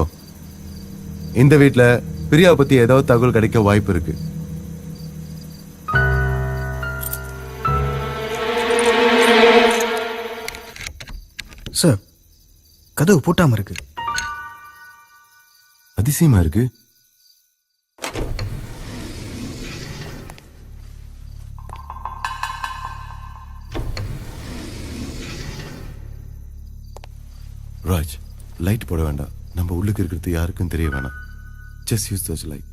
இந்த வீட்டில் பிரியாவை பற்றி ஏதாவது தகவல் கிடைக்க வாய்ப்பு இருக்கு. சார், கதவு பூட்டாம இருக்கு. அதிசயமா இருக்கு. ராஜ், லைட் போட வேண்டாம். நம்ம உள்ளுக்கு இருக்கிறது யாருக்கும் தெரிய வேணாம். Just use those light.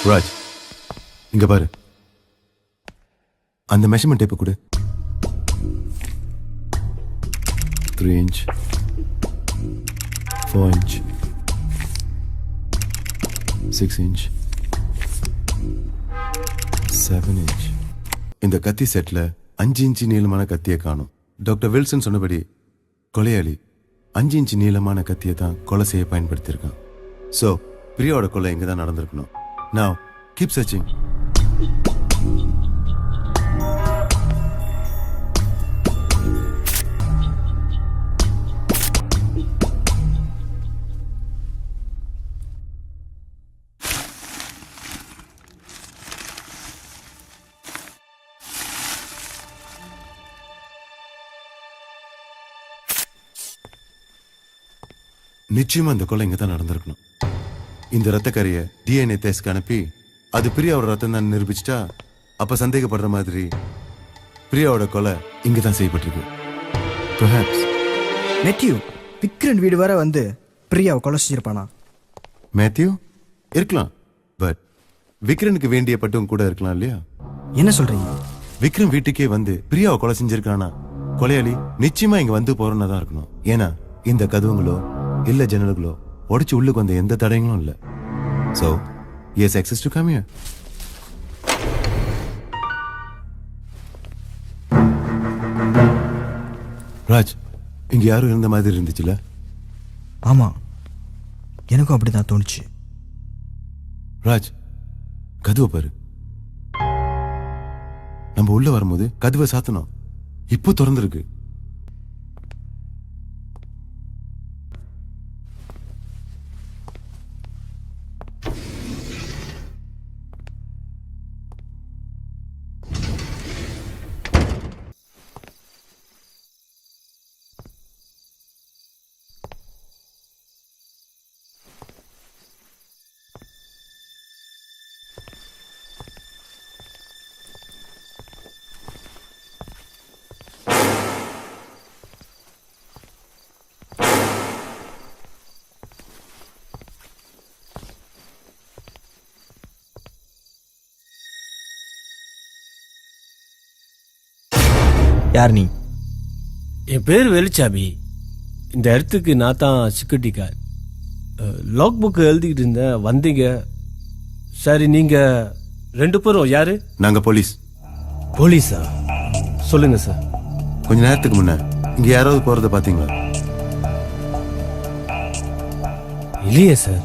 Raj, இங்க பாரு. அந்த மெஷர்மெண்ட் டேப் கொடு. 3 inch, 4 inch, 6 inch, 7 inch. இந்த கத்தி செட்ல 5 இன்ச் நீளமான கத்தியை காணும். டாக்டர் வில்சன் சொன்னபடி கொலையாளி 5 இன்ச் நீளமான கத்தியை தான் கொலை செய்ய பயன்படுத்தியிருக்கான். ஸோ பிரியாவோட கொலை இங்கே தான் நடந்திருக்கணும். Now, keep searching. நிச்சயமா இந்த கொலை இங்க தான் நடந்திருக்கணும். இந்த ரத்தக்கரையை டிஎன்ஏ டெஸ்ட்க்கு அனுப்பி அது பிரியாவோட ரத்தம் தான் நிரூபிச்சிட்டா அப்ப சந்தேகப்படுற மாதிரி பிரியாவோட கொலை இங்க தான் செய்யப்பட்டிருக்கு. Perhaps. மேத்யூ, விக்ரன் வீடு வர வந்து பிரியாவை கொலை செஞ்சிருப்பானா? மேத்யூ இருக்கலாம், பட் விக்ரனுக்கு வேண்டிய பட்டும் கூட இருக்கலாம் இல்லையா? என்ன சொல்றீங்க? விக்ரம் வீட்டுக்கே வந்து பிரியாவை கொலை செஞ்சிருக்கானா கொலையாளி நிச்சயமா இங்க வந்து போறோன்னு தான் இருக்கணும். ஏன்னா இந்த கதவுங்களோ இல்ல ஜன்னல்களோ உடைச்சு உள்ளுக்கு வந்த எந்த தடயங்களும் இல்ல. So, he has access to come here. Raj, இங்க யாரும் இருந்த மாதிரி இருந்துச்சுல? ஆமா, எனக்கும் அப்படிதான் தோணுச்சு. ராஜ், கதவை பாரு. நம்ம உள்ள வரும்போது கதவை சாத்தணும். இப்போ திறந்திருக்கு. யார் நீ? என் பேர் வெளிச்சாமி. இந்த இடத்துக்கு நான் தான் செக்யூரிட்டி கார்டு. லாக் புக் எழுதிக்கிட்டு இருந்தேன், வந்தீங்க. சரி, நீங்க ரெண்டு பேரும் யாரு? நாங்க போலீஸ். போலீஸா? சொல்லுங்க சார். கொஞ்ச நேரத்துக்கு முன்ன இங்க யாராவது போறத பாத்தீங்களா? இல்லையே சார்.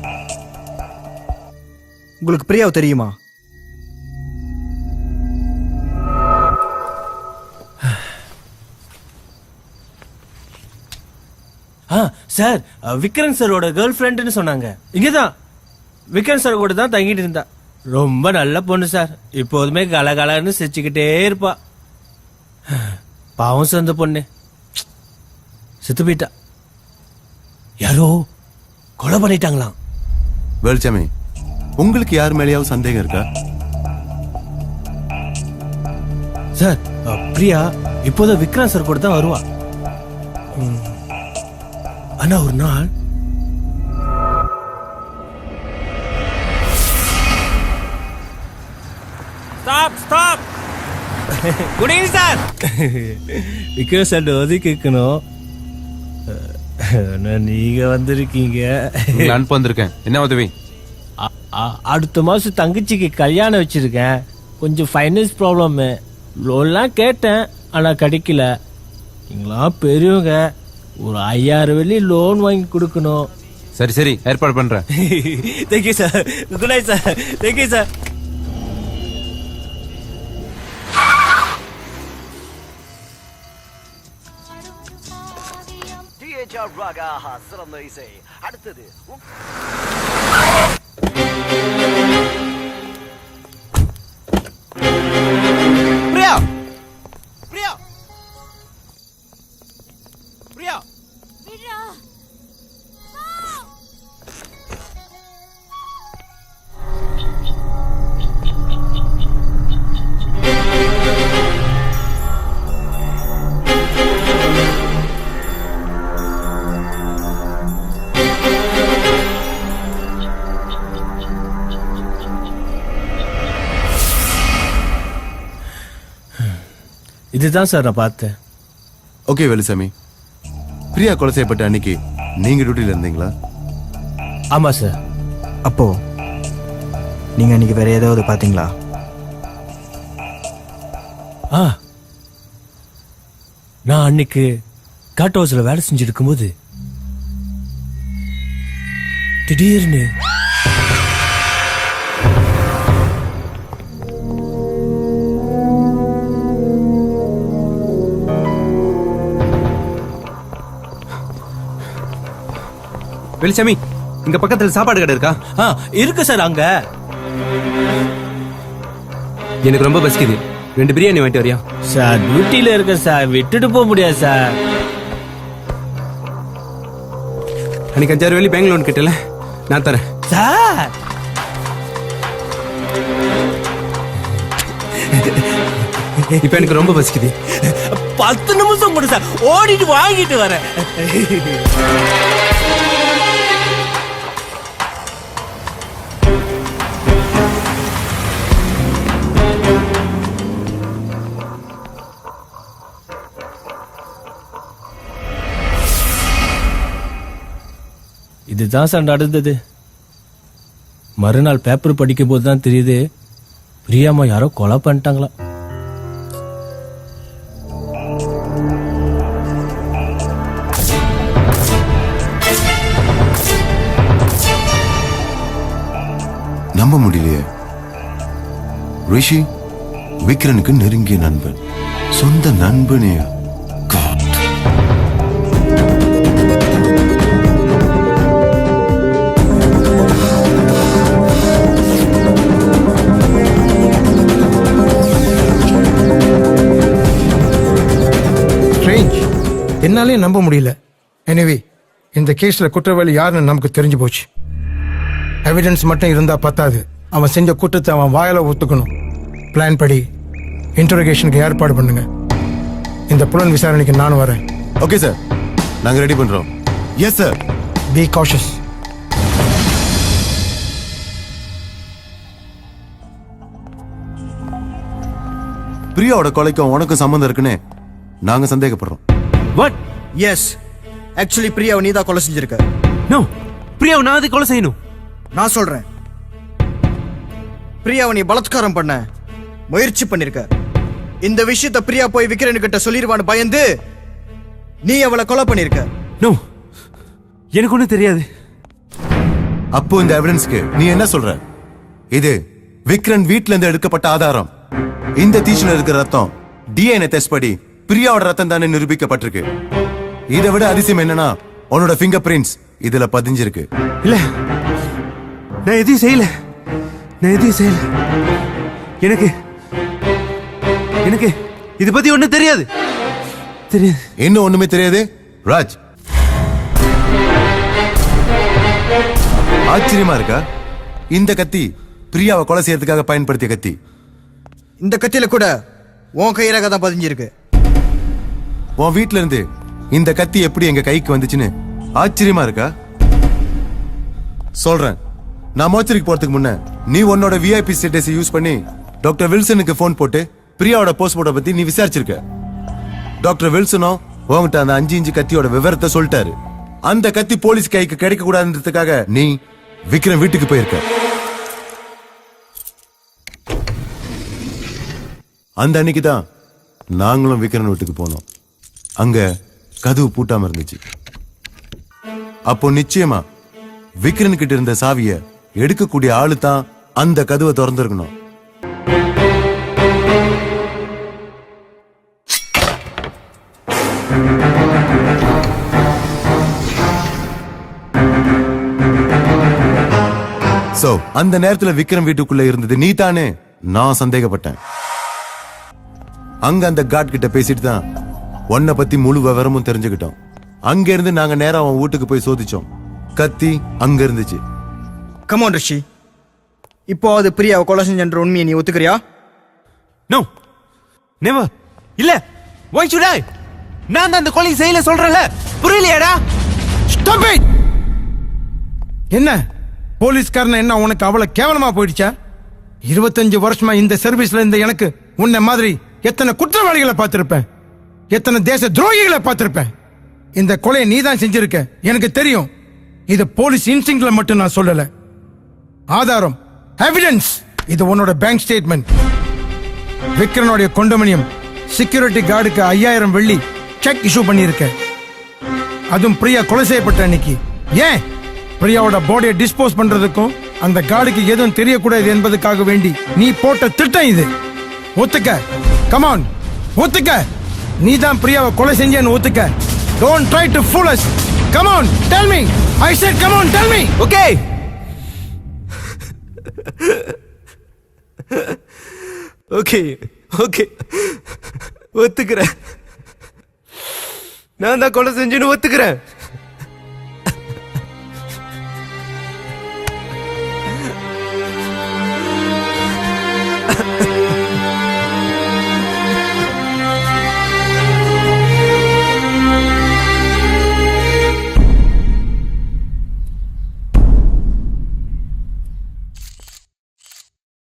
உங்களுக்கு பிரியாவை தெரியுமா? சார் விக்ரம் சாரோட கேர்ள் ஃப்ரெண்டுன்னு சொன்னாங்க. இங்கதான் விக்ரம் சார் கூட தான் தங்கிட்டு இருந்தா. ரொம்ப நல்ல பொண்ணு சார். இப்போதுமே கலகலன்னு சிரிச்சுக்கிட்டே இருப்பா. பாவம் சொந்த பொண்ணு செத்து போயிட்டா. யாரோ கொலை பண்ணிட்டாங்களாம். வேலுச்சாமி, உங்களுக்கு யார் மேலேயாவது சந்தேகம் இருக்கா? சார் பிரியா இப்போதான் விக்ரம் சார் கூட தான் வருவா. ஆனா ஒரு நாள் stop good evening sir. Vikram sir உதவி கேட்கணும். நீங்க வந்திருக்கீங்க. அனுப்ப வந்திருக்கேன். என்ன உதவி? அடுத்த மாசம் தங்கச்சிக்கு கல்யாணம் வச்சிருக்கேன். கொஞ்சம் ஃபைனான்ஸ் ப்ராப்ளம். லோன்லாம் கேட்டேன் ஆனா கிடைக்கல. நீங்களாம் பெரியவங்க, ஒரு 5000 வெள்ளி லோன் வாங்கி கொடுக்கணும். சரி ஏற்பாடு பண்றேன். Thank you sir. Good night sir. Thank you sir. சிறந்த இசை. அடுத்தது பிரியா பிரியா பிரியா இதுதான் சார் நான் பார்த்தேன். ஓகே வேலுசாமி, பிரியா கொலை செய்யப்பட்ட அன்னைக்கு நீங்க டியூட்டில இருந்தீங்களா? ஆமா சார். அப்போ நீங்க அன்னைக்கு வேற ஏதாவது பாத்தீங்களா? நான் அன்னைக்கு காட் ஹவுஸ்ல வேலை செஞ்சு இருக்கும்போது திடீர்னு வெளிச்சாமி, இங்க பக்கத்துல சாப்பாடு கடை இருக்கா? இருக்கு சார். அங்க எனக்கு ரொம்ப பசிக்குது. 2 பிரியாணி வாங்கிட்டு வரியா? சார் டியூட்டில இருக்க சார், விட்டுட்டு போக முடியாது சார். அன்னைக்கு 5000 வெள்ளி பேங்க் லோன் கிட்டல, நான் தரேன் சார். இப்ப எனக்கு ரொம்ப பசிக்குது. 10 நிமிஷம் கூட சார், ஓடிட்டு வாங்கிட்டு வரேன். இதுதான் சார் நடந்தது. மறுநாள் பேப்பர் படிக்கும் போது தான் தெரியுது, பிரியாமா யாரோ கொலை பண்ணிட்டாங்களா. நம்ப முடியலையே. ரிஷி விக்ரனுக்கு நெருங்கிய நண்பன், சொந்த நண்பனே. என்னாலே நம்ப முடியல. எனிவே, இந்த கேஸ்ல குற்றவாளி யாருன்னு நமக்கு தெரிஞ்சு போச்சு. எவிடன்ஸ் மட்டும் இருந்தா பத்தாது. அவன் செஞ்ச குற்றத்தை அவன் வாயால ஒத்துக்கணும். பிளான் படி இன்டரோகேஷனுக்கு ஏற்பாடு பண்ணுங்க. இந்த புலன் விசாரணைக்கு நானும் வரேன். ஓகே சார், நாங்க ரெடி பண்றோம். Yes sir. Be cautious. பிரியாவோட கொலைக்கும் உனக்கும் சம்பந்தம் இருக்குன்னு நாங்க சந்தேகப்படுறோம். வாட்? எஸ், ஆக்சுவலி பிரியாவை நீ தான் கொலை செஞ்சிருக்க. நோ, பிரியாவை நான் அது கொலை செய்யணும். நான் சொல்றேன், பிரியாவை நீ பலாத்காரம் பண்ண முயற்சி பண்ணிருக்க. இந்த விஷயத்தை பிரியா போய் விக்ரன்கிட்ட சொல்லிடுவான்னு பயந்து நீ அவளை கொலை பண்ணிருக்க. நோ, எனக்கு ஒண்ணும் தெரியாது. அப்போ இந்த எவிடன்ஸ்க்கு நீ என்ன சொல்ற? இது விக்ரன் வீட்ல இருந்து எடுக்கப்பட்ட ஆதாரம். இந்த தீஷில இருக்கிற ரத்தம் டிஎன்ஏ டெஸ்ட் படி பிரியாவோட ரத்தம் தானே நிரூபிக்கப்பட்டிருக்கு. இதை விட அதிசயம் என்னன்னா உன்னோட ஃபிங்கர் பிரிண்ட்ஸ் இதுல பதிஞ்சிருக்கு. இல்ல, நான் எதையும் செய்யல. எனக்கு எனக்கு இது பத்தி ஒண்ணும் தெரியாது. இன்னும் ஒண்ணுமே தெரியாது. ராஜ், ஆச்சரியமா இருக்கா? இந்த கத்தி பிரியாவை கொலை செய்யறதுக்காக பயன்படுத்திய கத்தி. இந்த கத்தியில கூட உன் கைரேகை தான் பதிஞ்சிருக்கு. உன் வீட்ல இருந்து இந்த கத்தி எப்படி எங்க கைக்கு வந்துச்சுன்னு ஆச்சரியமா இருக்கா? சொல்றேன், நான் மோச்சரிக்கு போறதுக்கு முன்ன நீ உன்னோட விஐபி ஸ்டேட்டஸ் யூஸ் பண்ணி டாக்டர் வில்சனுக்கு போன் போட்டு பிரியாவோட போஸ்ட்மார்ட்டம் பத்தி நீ விசாரிச்சிருக்க. டாக்டர் வில்சனும் உன்கிட்ட அந்த 5 இன்ச்சு கத்தியோட விவரத்தை சொல்லிட்டாரு. அந்த கத்தி போலீஸ் கைக்கு கிடைக்க கூடாதுன்றதுக்காக நீ விக்ரம் வீட்டுக்கு போயிருக்க. அந்த அன்னைக்கு தான் நாங்களும் விக்ரன் வீட்டுக்கு போனோம். அங்க கதவு பூட்டாம இருந்துச்சு. அப்போ நிச்சயமா விக்ரன் கிட்ட இருந்த சாவிய எடுக்கக்கூடிய ஆளு தான் அந்த கதவை திறந்திருக்கணும். சோ அந்த நேரத்துல விக்ரம் வீட்டுக்குள்ள இருந்தது நீ தானே நான் சந்தேகப்பட்டேன். அங்க அந்த காட் கிட்ட பேசிட்டு தான் உன்னை பத்தி முழு விவரமும் தெரிஞ்சுக்கிட்டோம். அங்க இருந்து நாங்க நேரா அவன் வீட்டுக்கு போய் சோதிச்சோம். கத்தி அங்க இருந்துச்சு. கமான் ரிஷி, இப்போ அது பிரியாவை கொலை செஞ்சன்ற உண்மையை நீ ஒத்துக்கிறியா? No, never. இல்ல, why should I? நான் தான் அந்த கொலை செய்யல சொல்றேன்ல, புரியலையாடா? Stop it. என்ன போலீஸ்காரன் என்ன உனக்கு அவ்வளவு கேவலமா போயிடுச்சா? 25 வருஷமா இந்த சர்வீஸ்ல இருந்த எனக்கு உன்னை மாதிரி எத்தனை குற்றவாளிகளை பார்த்திருப்பேன், எத்தனை தேச துரோகிகளை பார்த்திருப்பேன். இந்த கொலையை நீ தான் செஞ்சிருக்க, எனக்கு தெரியும். இது போலீஸ் இன்ஸ்டிங்க்ட்ல மட்டும் நான் சொல்லல. ஆதாரம், எவிடன்ஸ். இது உன்னோட பேங்க் ஸ்டேட்மெண்ட். விக்ரனுடைய கொண்டோமினியம் செக்யூரிட்டி கார்டுக்கு 5000 வெள்ளி செக் இஷ்யூ பண்ணியிருக்க. அதுவும் பிரியா கொலை செய்யப்பட்ட அன்னைக்கு. ஏன்? பிரியாவோட பாடியை டிஸ்போஸ் பண்றதுக்கும் அந்த கார்டுக்கு எதுவும் தெரியக்கூடாது என்பதுக்காக வேண்டி நீ போட்ட திட்டம் இது. ஒத்துக்க, கமான் ஒத்துக்க. நீ தான் பிரியாவை கொலை செஞ்சேன்னு ஒத்துக்க. Don't try to fool us. Come on, tell me. I said come on, tell me. Okay. Okay. ஒத்துக்கிறேன். நான் தான் கொலை செஞ்சேன்னு ஒத்துக்கிறேன்.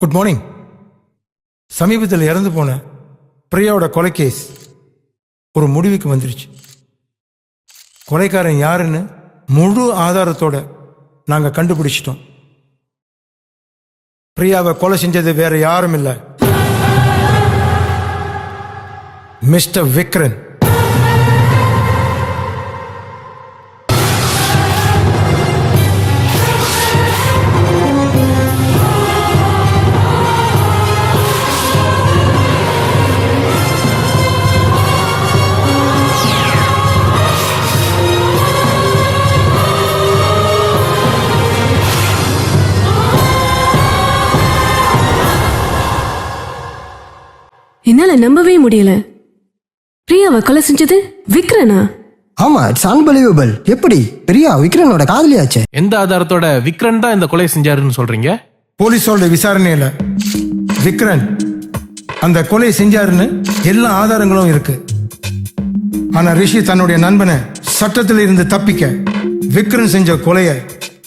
Good morning. சமீபத்தில் இறந்து போன பிரியாவோட கொலை கேஸ் ஒரு முடிவுக்கு வந்துருச்சு. கொலைக்காரன் யாருன்னு முழு ஆதாரத்தோட நாங்க கண்டுபிடிச்சிட்டோம். பிரியாவை கொலை செஞ்சது வேற யாரும் இல்ல, மிஸ்டர் விக்ரன். என்னால நம்பவே முடியல. பிரியாவை கொலை செஞ்சது விக்ரனா? ஆமா, இட்ஸ் அன்பிலீவபிள். எப்படி பிரியா விக்ரனோட காதலியாச்சே? எந்த ஆதாரத்தோட விக்ரன் தான் இந்த கொலை செஞ்சாருன்னு சொல்றீங்க? போலீஸோட விசாரணையில விக்ரன் அந்த கொலை செஞ்சாருன்னு எல்லா ஆதாரங்களும் இருக்கு. ஆனா ரிஷி தன்னுடைய நண்பனை சட்டத்தில் இருந்து தப்பிக்க விக்ரன் செஞ்ச கொலையை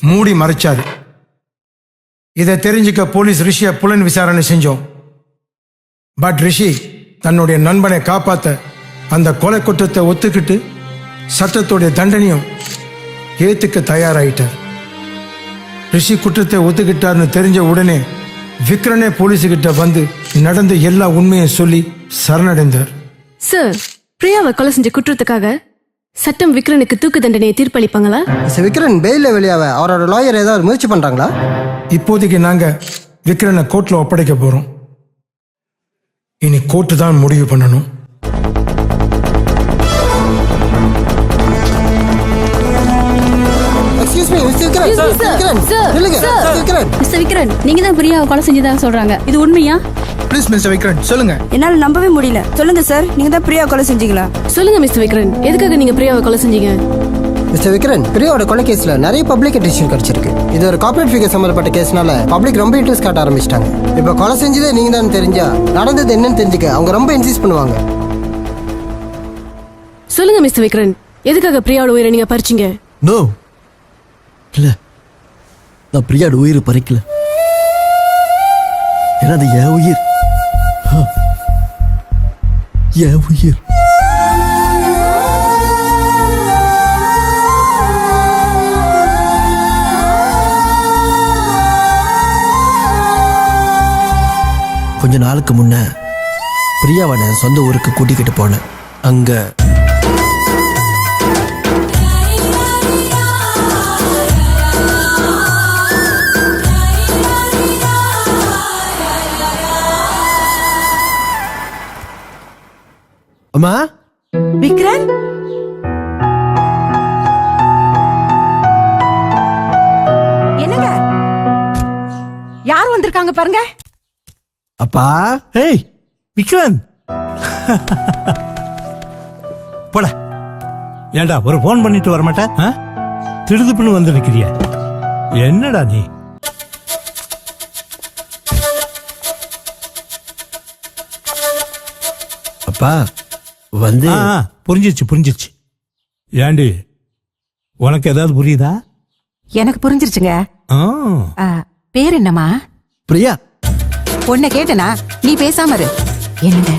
மூடி மறைச்சாரு. இதை தெரிஞ்சுக்க போலீஸ் ரிஷியை புலன் விசாரணை செஞ்சோம். பட் ரிஷி தன்னுடைய நண்பனை காப்பாத்த அந்த கொலை குற்றத்தை ஒத்துக்கிட்டு சட்டத்துடைய தண்டனையும் ஏத்துக்க தயாராயிட்டார். ரிஷி குற்றத்தை ஒத்துக்கிட்டார்னு தெரிஞ்ச உடனே விக்ரனே போலீஸுகிட்ட வந்து நடந்த எல்லா உண்மையும் சொல்லி சரணடைந்தார். சார், பிரியாவை கொலை செஞ்ச குற்றத்துக்காக சட்டம் விக்ரனுக்கு தூக்கு தண்டனையை தீர்ப்பளிப்பாங்களா? விக்ரன் பெயில வெளியாவ அவரோட லாயர் ஏதாவது முயற்சி பண்றாங்களா? இப்போதைக்கு நாங்க விக்ரனை கோர்ட்ல ஒப்படைக்க போறோம். இனி கோர்ட்டு தான் முடிவு பண்ணணும். மிஸ்டர் விக்ரன், நீங்க தான் பிரியாவை கொலை செஞ்சதா சொல்றாங்க. இது உண்மையா? ப்ளீஸ் மிஸ்டர் விக்ரன் சொல்லுங்க. என்னால நம்பவே முடியல. சொல்லுங்க சார், நீங்க தான் பிரியா கொலை செஞ்சீங்களா? சொல்லுங்க மிஸ்டர் விக்ரன், எதுக்காக நீங்க பிரியாவை கொலை செஞ்சீங்க? மிஸ்டர் விக்ரன், பிரியாவோட கொலை கேஸ்ல நிறைய பப்ளிக் அட்டென்ஷன் கிடைச்சிருக்கு. இது ஒரு கார்ப்பரேட் ஃபிகர் சம்பந்தப்பட்ட கேஸ்னால பப்ளிக் ரொம்ப இன்ட்ரெஸ்ட் காட்ட ஆரம்பிச்சிட்டாங்க. இப்ப கொலை செஞ்சதே நீங்க தான் தெரிஞ்சா நடந்தது என்னன்னு தெரிஞ்சுக்க அவங்க ரொம்ப இன்சிஸ்ட் பண்ணுவாங்க. சொல்லுங்க மிஸ்டர் விக்ரன், எதுக்காக பிரியாவோட உயிரை நீங்க பறிச்சீங்க? நோ இல்ல, நான் பிரியாவோட உயிரை பறிக்கல. ஏன்னா அது என் உயிர், என் உயிர். கொஞ்ச நாளுக்கு முன்ன பிரியாவை நான் சொந்த ஊருக்கு கூட்டிக்கிட்டு போனேன். அங்க அம்மா விக்ரன், என்னங்க யார் வந்திருக்காங்க பாருங்க. அப்பா. ஏய் விக்ரன், போட. ஏண்டா ஒரு போன் பண்ணிட்டு வர மாட்டேன்? திடுதுப்புன்னு வந்து நிக்கிறிய, என்னடா நீ? அப்பா வந்து புரிஞ்சிருச்சு. ஏண்டி, உனக்கு ஏதாவது புரியுதா? எனக்கு புரிஞ்சிருச்சுங்க. பேர் என்னம்மா? பிரியா. பொண்ணை கேட்டனா நீ பேசாம இரு. என்னங்க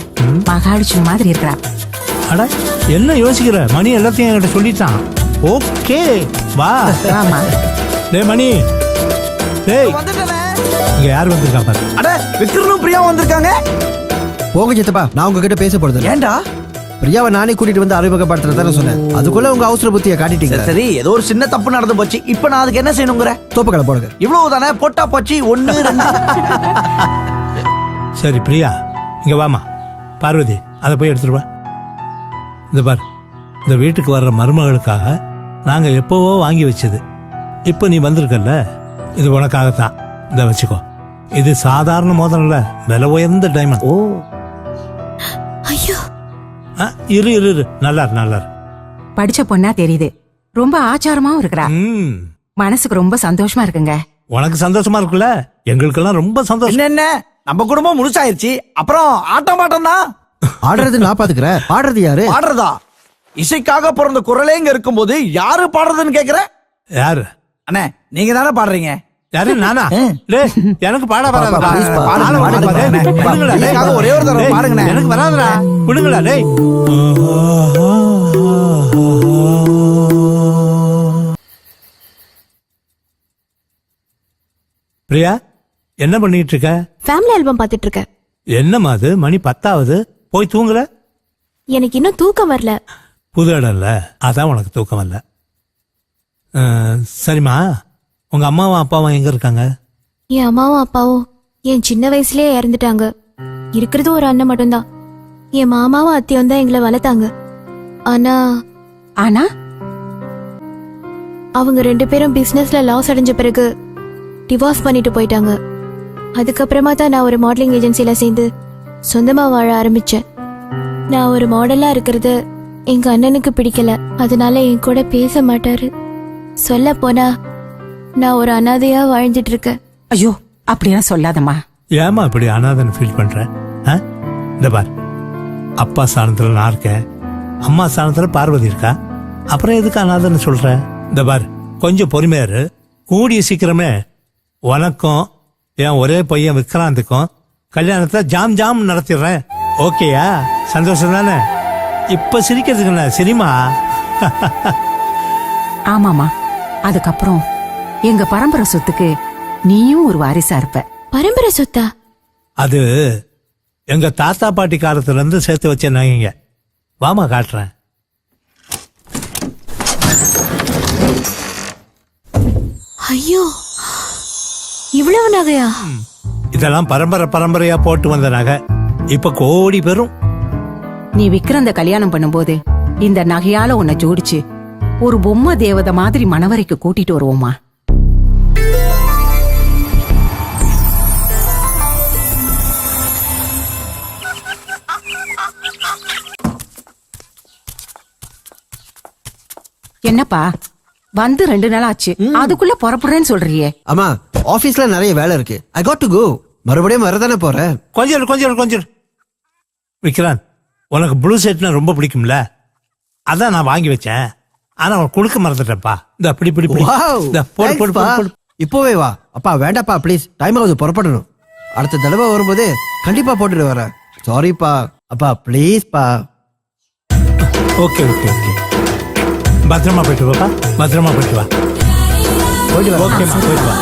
மகாலட்சுமி மாதிரி இருக்கிறா. அட என்ன யோசிக்கிற? மணி எல்லாத்தையும் என்கிட்ட சொல்லிட்டான். ஓகே வா. ஆமா. டேய் மணி, டேய் இங்க யார் வந்திருக்கா பாரு. அட விக்ரனும் பிரியாவும் வந்திருக்காங்க. போக சித்தப்பா, நான் உங்ககிட்ட பேச போறது. ஏண்டா? பிரியாவை நானே கூட்டிட்டு வந்து அறிமுகப்படுத்துறதான சொன்னேன். அதுக்குள்ள உங்க அவசர புத்தியை காட்டிட்டீங்க. சரி, ஏதோ ஒரு சின்ன தப்பு நடந்து போச்சு. இப்ப நான் அதுக்கு என்ன செய்யணுங்கிற? தோப்புக்கடை போடுங்க. இவ்வளவு தானே? போட்டா போச்சு. 1 2. சரி பிரியா, இங்க வாமா. பார்வதி, அதை போய் எடுத்துட்டு வா. இந்த பார், இந்த வீட்டுக்கு வர்ற மருமகளுக்காக நாங்க எப்பவோ வாங்கி வச்சது. இப்ப நீ வந்திருக்கல்ல, இது உனக்காகத்தான். இத வச்சுக்கோ. இது சாதாரண மோதிரம் இல்ல, விலை உயர்ந்த டைமண்ட். ஓ ஐயோ. இரு இரு இரு, நல்லா நல்லா. படிச்ச பொண்ணா தெரியுது, ரொம்ப ஆச்சாரமாவும் இருக்கிறா. மனசுக்கு ரொம்ப சந்தோஷமா இருக்குங்க. உனக்கு சந்தோஷமா இருக்குல்ல, எங்களுக்கெல்லாம் ரொம்ப சந்தோஷம். என்ன நம்ம குடும்பம் முழுசாயிருச்சு. அப்புறம் ஆட்டம் பாட்டம் தான். ஆடுறது நான் பாத்துக்கிறேன். பாடுறது யாரு? பாடுறதா? இசைக்காக பிறந்த குரலே இங்க இருக்கும்போது யாரு பாடுறதுன்னு கேக்குற? யாரு? அண்ணே, நீங்க தானே பாடுறீங்க. யாரு? நானா? எனக்கு பாட வராதுடா. ஒரே ஒரு தடவை பாடுங்க. எனக்கு வராதுடா. விடுங்களா டேய். பிரியா, என்ன பண்ணிட்டு இருக்க? ஃபேமிலி ஆல்பம் பார்த்துட்டு இருக்கேன். என்னம்மா அது? மணி 10ஆவது, போய் தூங்குற? எனக்கு இன்னும் தூக்கம் வரல. புது இடம்ல, அதான் உனக்கு தூக்கம் வரல. சரிம்மா, உங்க அம்மாவும் அப்பாவும் எங்க இருக்காங்க? என் அம்மாவும் அப்பாவும் என் சின்ன வயசுலயே இறந்துட்டாங்க. இருக்கிறது ஒரு அண்ணன் மட்டும்தான். என் மாமாவும் அத்தையும் தான் எங்களை வளர்த்தாங்க. ஆனா ஆனா அவங்க 2 பேரும் பிசினஸ்ல லாஸ் அடைஞ்ச பிறகு டிவோர்ஸ் பண்ணிட்டு போயிட்டாங்க. அதுக்கப்புறமா தான் நான் ஒரு மாடலிங் ஏஜென்சில சேர்ந்து சொந்தமா வாழ ஆரம்பிச்சேன். நான் ஒரு மாடலா இருக்கிறது எங்க அண்ணனுக்கு பிடிக்கல. அதனால என் கூட பேச மாட்டாரு. சொல்ல போனா நான் ஒரு அனாதையா வாழ்ந்துட்டு இருக்கேன். ஐயோ, அப்படியெல்லாம் சொல்லாதம்மா. ஏமா இப்படி அனாதன் ஃபீல் பண்ற? இந்த பார், அப்பா ஸ்தானத்துல நான் இருக்கேன், அம்மா ஸ்தானத்துல பார்வதி இருக்கா. அப்புறம் எதுக்கு அனாதன் சொல்ற? இந்த பார், கொஞ்சம் பொறுமையாரு. கூடிய சீக்கிரமே உனக்கும் என் ஒரே பையன் விக்ராந்துக்கும் கல்யாணத்தை ஜாம் ஜாம் நடத்திடுறேன். ஓகேயா? சந்தோஷம் தானே? இப்ப சிரிக்கிறதுக்கு என்ன சரிமா? ஆமாமா, அதுக்கப்புறம் எங்க பரம்பரை சொத்துக்கு நீயும் ஒரு வாரிசா இருப்ப. பரம்பரை சொத்தா? அது எங்க தாத்தா பாட்டி காலத்துல இருந்து சேர்த்து வச்ச நகைங்க. வாமா காட்டுறேன். ஐயோ, இவ்வளவு நகையா? இதெல்லாம் பரம்பரை பரம்பரையா போட்டு வந்த நகை இப்ப கோடி பெறும். நீ விக்ரந்த கல்யாணம் பண்ணும்போது இந்த நகையால உன்னை ஜோடிச்சு ஒரு பொம்மை தேவதை மாதிரி மணவரைக்கு கூட்டிட்டு வருவோமா? என்னப்பா வந்து 2 நாள் ஆச்சு, அதுக்குள்ள புறப்படுறேன்னு சொல்றியே? அம்மா ஆபீஸ்ல நிறைய வேலை இருக்கு. I got to go. மறுபடியும் வரதானே போறேன். கொஞ்சம் விக்ரான், உனக்கு ப்ளூ ஷர்ட்னா ரொம்ப பிடிக்கும்ல, அதான் நான் வாங்கி வச்சேன். ஆனா உனக்கு கொடுக்க மறந்துட்டேன்ப்பா. இந்த அப்படி Wow, இப்போவே வா. அப்பா வேண்டாப்பா ப்ளீஸ், டைம் ஆகுது, புறப்படணும். அடுத்த தடவை வரும்போது கண்டிப்பா போட்டுட்டு வரேன். சாரிப்பா. அப்பா ப்ளீஸ்ப்பா. ஓகே பத்திரமா போயிட்டு வாப்பா. பத்திரமா போயிட்டு வா. ஓகேம்மா, போயிட்டு வா.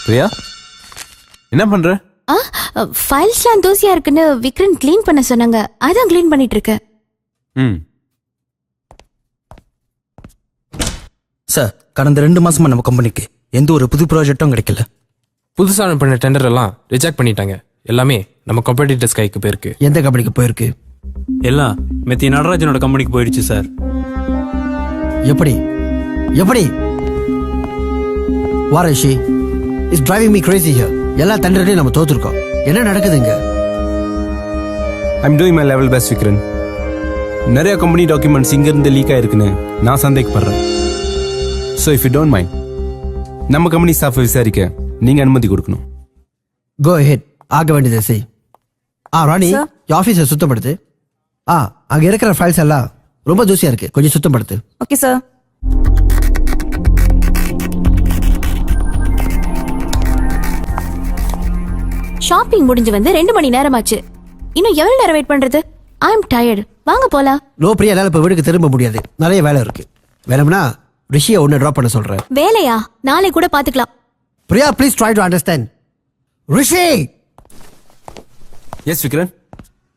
பிரியா, என்ன பண்ற? ஃபைல்ஸ்லாம் தூசியா இருக்குன்னு விக்ரன் க்ளீன் பண்ண சொன்னாங்க, அதான் க்ளீன் பண்ணிட்டு இருக்கேன். சார், கடந்த 2 மாசமா நம்ம கம்பெனிக்கு எந்த ஒரு புது ப்ராஜெக்டும் கிடைக்கல. புதுசாக பண்ண டெண்டர் எல்லாம் ரிஜெக்ட் பண்ணிட்டாங்க. எல்லாமே நம்ம காம்படிட்டர்ஸ் கைக்கு போயிருக்கு. எந்த கம்பெனிக்கு போயிருக்கு? எல்லாம் மெத்தி நடராஜனோட கம்பெனிக்கு போயிடுச்சு சார். எப்படி? வாரஷி is driving me crazy here. எல்லா டெண்டர்லையும் நம்ம தோத்துருக்கோம். என்ன நடக்குதுங்க? I'm doing my level best Vikran. நிறைய கம்பெனி டாக்குமெண்ட்ஸ் இங்கிருந்து லீக் ஆயிருக்குன்னு நான் சந்தேகப்படுறேன். So if you don't mind, நம்ம கம்பெனி ஸ்டாஃப் விசாரிக்க நீங்க அனுமதி கொடுக்கணும். கோ ஹெட், ஆக வேண்டியதை செய். ராணி, ஆஃபீஸை சுத்தப்படுத்து. அங்க இருக்கிற ஃபைல்ஸ் எல்லாம் ரொம்ப தூசியா இருக்கு, கொஞ்சம் சுத்தப்படுத்து. Okay sir. ஷாப்பிங் முடிஞ்சு வந்து 2 மணி நேரம் ஆச்சு. இன்னும் எவ்வளவு நேரம் வெயிட் பண்றது? ஐ அம் டயர்ட். வாங்க போலாம். நோ பிரியா, என்னால இப்ப வீட்டுக்கு திரும்ப முடியாது. நிறைய வேலை இருக்கு. வேணும்னா ரிஷியை ஒன்னு டிராப் பண்ண சொல்றேன். வேலையா? நாளை கூட பாத்துக்கலாம். Priya please try to understand. Rishi. Yes Vikran.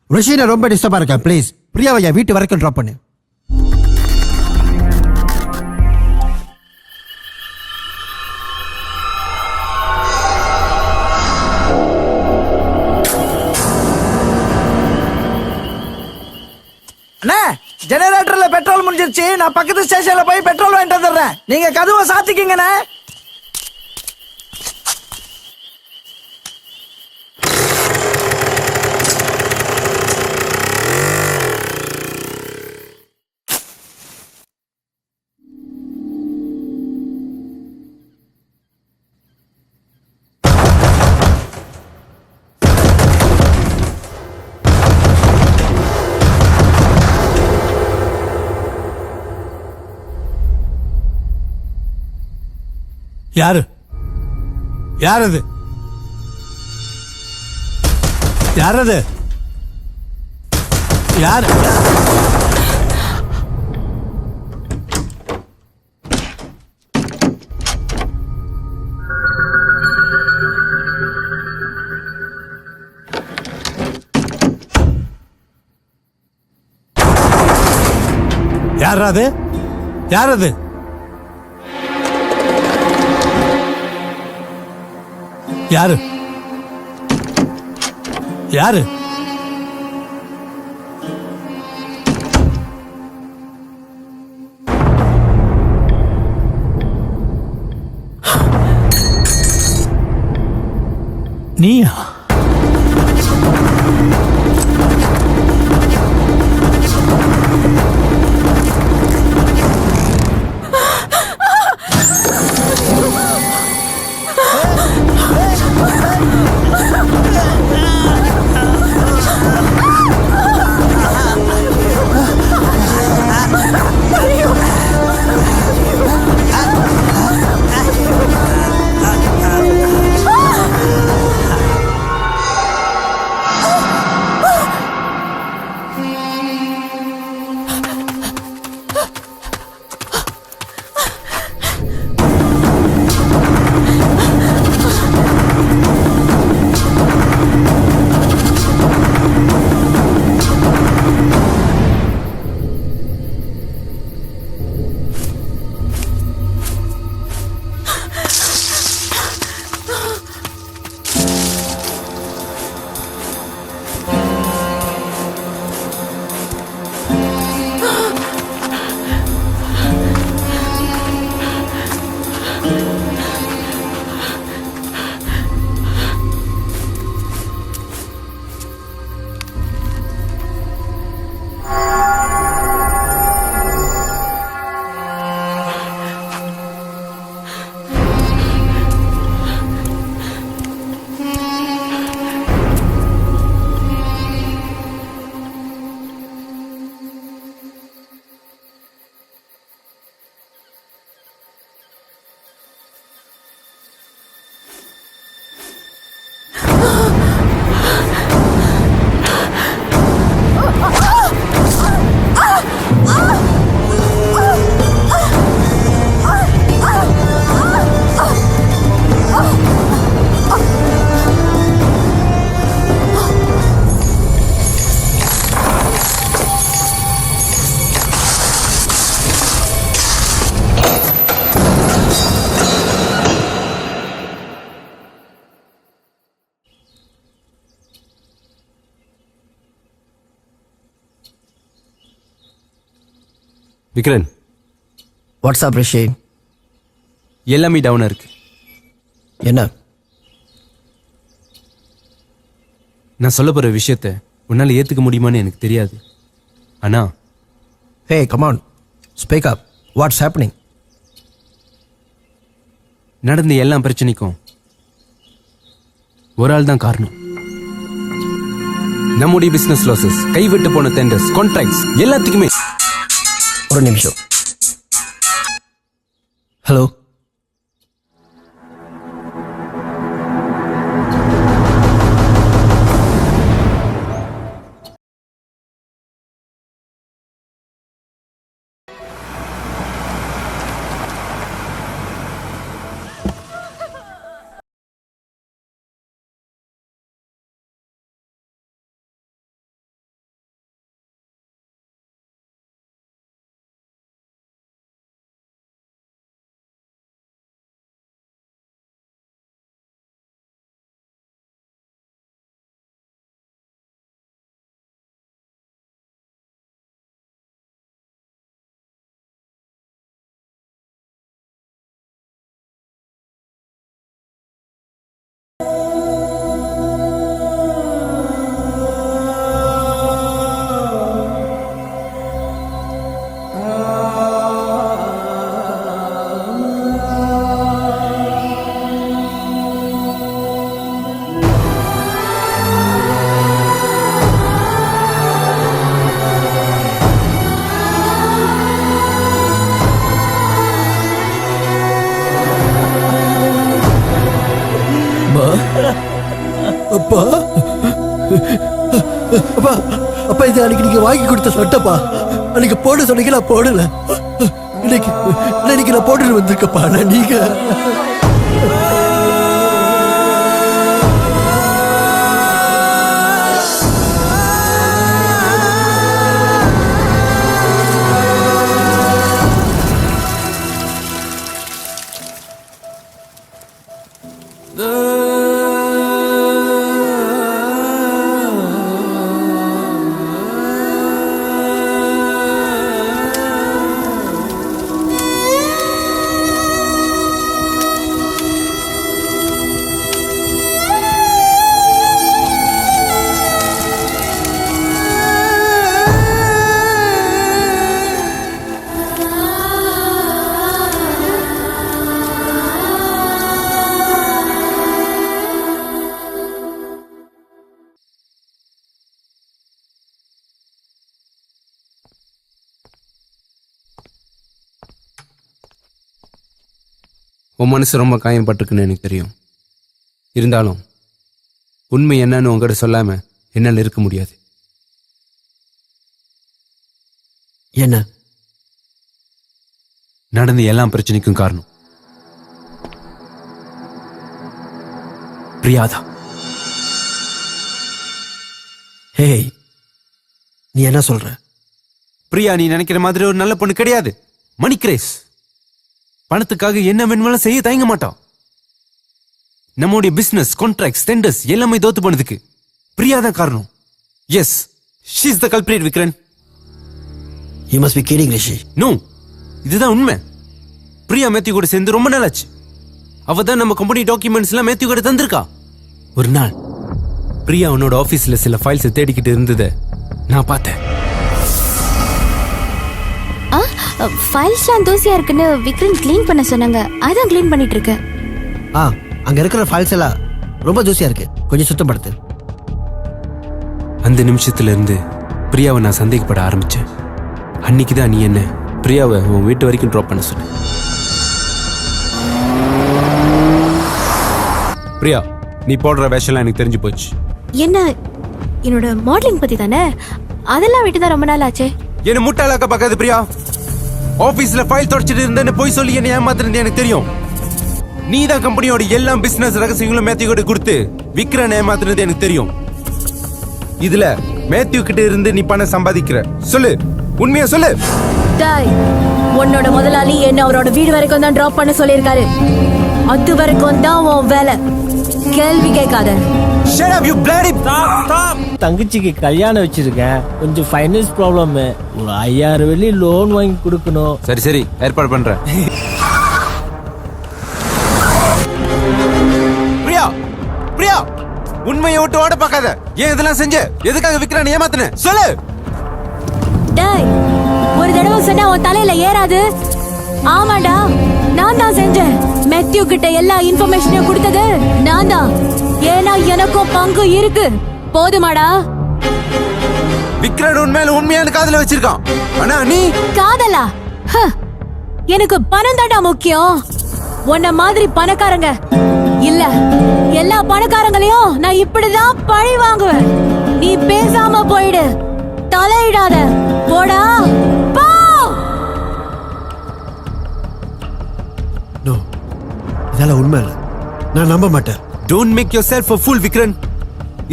Rishi, நான் ரொம்ப டிஸ்டர்பா இருக்கேன். ப்ளீஸ் பிரியாவை என் வீட்டு வரைக்கும் டிராப் பண்ணு. அண்ணா, ஜெனரேட்டர்ல பெட்ரோல் முடிஞ்சிருச்சு. நான் பக்கத்து ஸ்டேஷன்ல போய் பெட்ரோல் வாங்கிட்டு வந்துடுறேன். நீங்க கதவை சாத்திக்கிங்கண்ணே. யாரு அது? யாரு? யாரது? யாரது? யாரு? யாரு? நீயா? விக்ரன், வாட்ஸ்அப் ரிஷி, எல்லாமே டவுனா இருக்கு. என்ன? நான் சொல்ல போற விஷயத்த உன்னால ஏத்துக்க முடியுமான்னு எனக்கு தெரியாது. ஆனா ஹே come on, speak up. What's happening? நடந்த எல்லா பிரச்சனைக்கும் ஒரு ஆள் தான் காரணம். நம்முடைய பிசினஸ் லாசஸ், கைவிட்டு போன டெண்டர்ஸ், கான்ட்ராக்ட்ஸ் எல்லாத்துக்குமே. ஒரு நிமிஷம். ஹலோ, அப்பா அப்பா அப்பா, இது அன்னைக்கு நீங்க வாங்கி கொடுத்த சட்டப்பா. அன்னைக்கு போட சொன்னீங்க, நான் போடல. இன்னைக்கு நான் போட்டுட்டு வந்திருக்கப்பா. நான் நீங்க உன் மனசு ரொம்ப காயப்பட்டிருக்குன்னு எனக்கு தெரியும். இருந்தாலும் உண்மை என்னன்னு உங்ககிட்ட சொல்லாம என்னால் இருக்க முடியாது. என்ன நடந்த எல்லா பிரச்சனைக்கும் காரணம் பிரியாதா. ஹே, நீ என்ன சொல்ற? பிரியா நீ நினைக்கிற மாதிரி ஒரு நல்ல பொண்ணு கிடையாது. மணி கிரேஸ். பணத்துக்காக என்ன வேணுமாலும் செய்ய தயங்க மாட்டான். நம்முடைய பிசினஸ், கான்ட்ராக்ட்ஸ், டெண்டர்ஸ் எல்லாமே தோத்து போனதுக்கு பிரியா தான் காரணம். Yes, she is the culprit Vikran. You must be kidding, Rishi. No, இதுதான் உண்மை. பிரியா மேத்யூ கூட சேர்ந்து ரொம்ப நாள் ஆச்சு. அவ தான் நம்ம கம்பெனி டாக்குமெண்ட்ஸ் எல்லாம் மேத்யூ கூட தந்திருக்கா. ஒரு நாள் பிரியா உன்னோட ஆபீஸ்ல சில ஃபைல்ஸ் தேடிக்கிட்டு இருந்ததை நான் பார்த்தேன். ஃபைல்ஸ்லாம் தூசியா இருக்குன்னு விக்ரன் க்ளீன் பண்ண சொன்னாங்க. அதான் க்ளீன் பண்ணிட்டு இருக்கேன். அங்க இருக்கிற ஃபைல்ஸ் எல்லாம் ரொம்ப தூசியா இருக்கு, கொஞ்சம் சுத்தப்படுத்து. அந்த நிமிஷத்துல இருந்து பிரியாவை நான் சந்தேகப்பட ஆரம்பிச்சேன். அன்னைக்கு தான் நீ என்ன பிரியாவை உன் வீட்டு வரைக்கும் ட்ராப் பண்ண சொன்ன. பிரியா, நீ போடுற வேஷம்லாம் எனக்கு தெரிஞ்சு போச்சு. என்ன, என்னோட மாடலிங் பத்தி தானே? அதெல்லாம் விட்டு தான் ரொம்ப நாள் ஆச்சே. என்ன முட்டாளாக்க பார்க்காது பிரியா. ஆபீஸ்ல ஃபைல் தொடச்சிட்டு இருந்தேன்னு போய் சொல்லி என்ன ஏமாத்திருந்தே எனக்கு தெரியும். நீ தான் கம்பெனியோட எல்லா பிசினஸ் ரகசியங்களும் மேத்யூ கிட்ட கொடுத்து விக்ரன் ஏமாத்தினது எனக்கு தெரியும். இதுல மேத்யூ கிட்ட இருந்து நீ பணம் சம்பாதிக்கிற. சொல்லு, உண்மையா சொல்லு. டாய், உன்னோட முதலாளி என்ன அவரோட வீடு வரைக்கும் தான் டிராப் பண்ண சொல்லியிருக்காரு. அது வரைக்கும் தான் உன் வேலை. கேள்வி கேட்காத. Shut up, you bloody... தங்கச்சிக்கு கல்யாணம் வச்சிருக்கேன், கொஞ்சம் ஃபைனான்ஸ் ப்ராப்ளம், ஒரு 5000 வெள்ளி லோன் வாங்கி கொடுக்கணும். சரி சரி, ஏற்பாடு பண்றேன். பிரியா, பிரியா, உண்மையை விட்டு ஓட பார்க்காத. ஏன் இதெல்லாம் செஞ்ச? எதுக்காக விக்ரன் ஏமாத்துன? சொல்லு. டேய், ஒரு தடவை சொன்னா உன் தலையில ஏறாது. ஆமாடா, நான் தான் செஞ்சேன். மேத்யூ கிட்ட எல்லா இன்ஃபர்மேஷனையும் கொடுத்தது நான் தான். ஏன்னா எனக்கும் பங்கு இருக்கு. போதுமாடா? விக்ரன் உண்மையில உண்மையான காதல வச்சிருக்கான். ஆனா நீ காதலா? எனக்கு பணம் தான்டா முக்கியம். உன்ன மாதிரி பணக்காரங்க இல்ல, எல்லா பணக்காரங்களையும் நான் இப்படிதான் பழி வாங்குவேன். நீ பேசாம போயிடு, தலையிடாத. போடா, போ. நோ, இதெல்லாம் உண்மை இல்ல, நான் நம்ப மாட்டேன். Don't make yourself a fool, Vikran.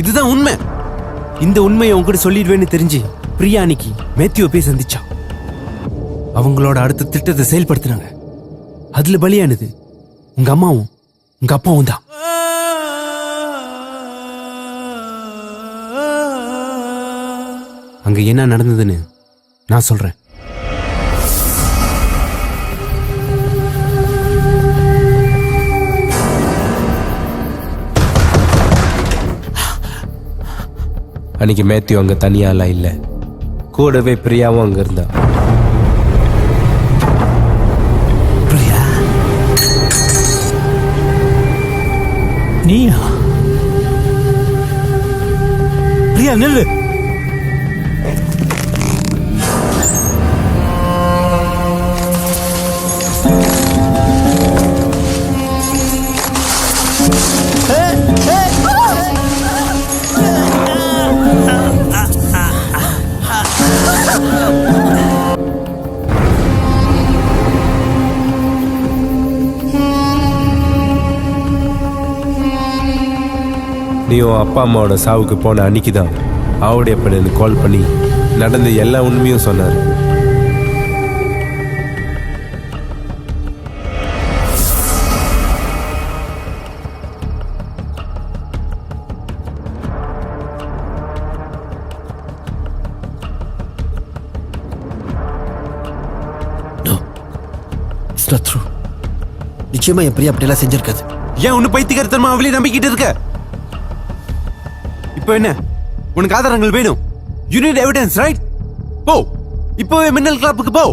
இதுதான் உண்மை. இந்த உண்மையை உங்ககிட்ட சொல்லிடுவேன்னு தெரிஞ்சு பிரியா அன்னைக்கு மேத்யூவை போய் சந்திச்சா. அவங்களோட அடுத்த திட்டத்தை செயல்படுத்தினாங்க. அதுல பலியானது உங்க அம்மாவும் உங்க அப்பாவும் தான். அங்க என்ன நடந்ததுன்னு நான் சொல்றேன். அன்னைக்கு மேத்யூ அங்க தனியாலாம் இல்ல, கூடவே பிரியாவும் அங்க இருந்தா. பிரியா, நீயா? பிரியா நில்லு. நீ உன் அப்பா அம்மாவோட சாவுக்கு போன அன்னைக்கு தான் அவருடைய அப்பா எனக்கு கால் பண்ணி நடந்த எல்லா உண்மையும் சொன்னார். நிச்சயமா என் பிரியா அப்படியெல்லாம் செஞ்சிருக்காது. ஏன் ஒண்ணு பைத்தியக்காரத்தனமா அவளே நம்பிக்கிட்டு இருக்க? இப்போ என்ன, உனக்கு ஆதாரங்கள் வேணும். You need evidence, right? போ, இப்போவே மின்னல் கிளப்புக்கு போ.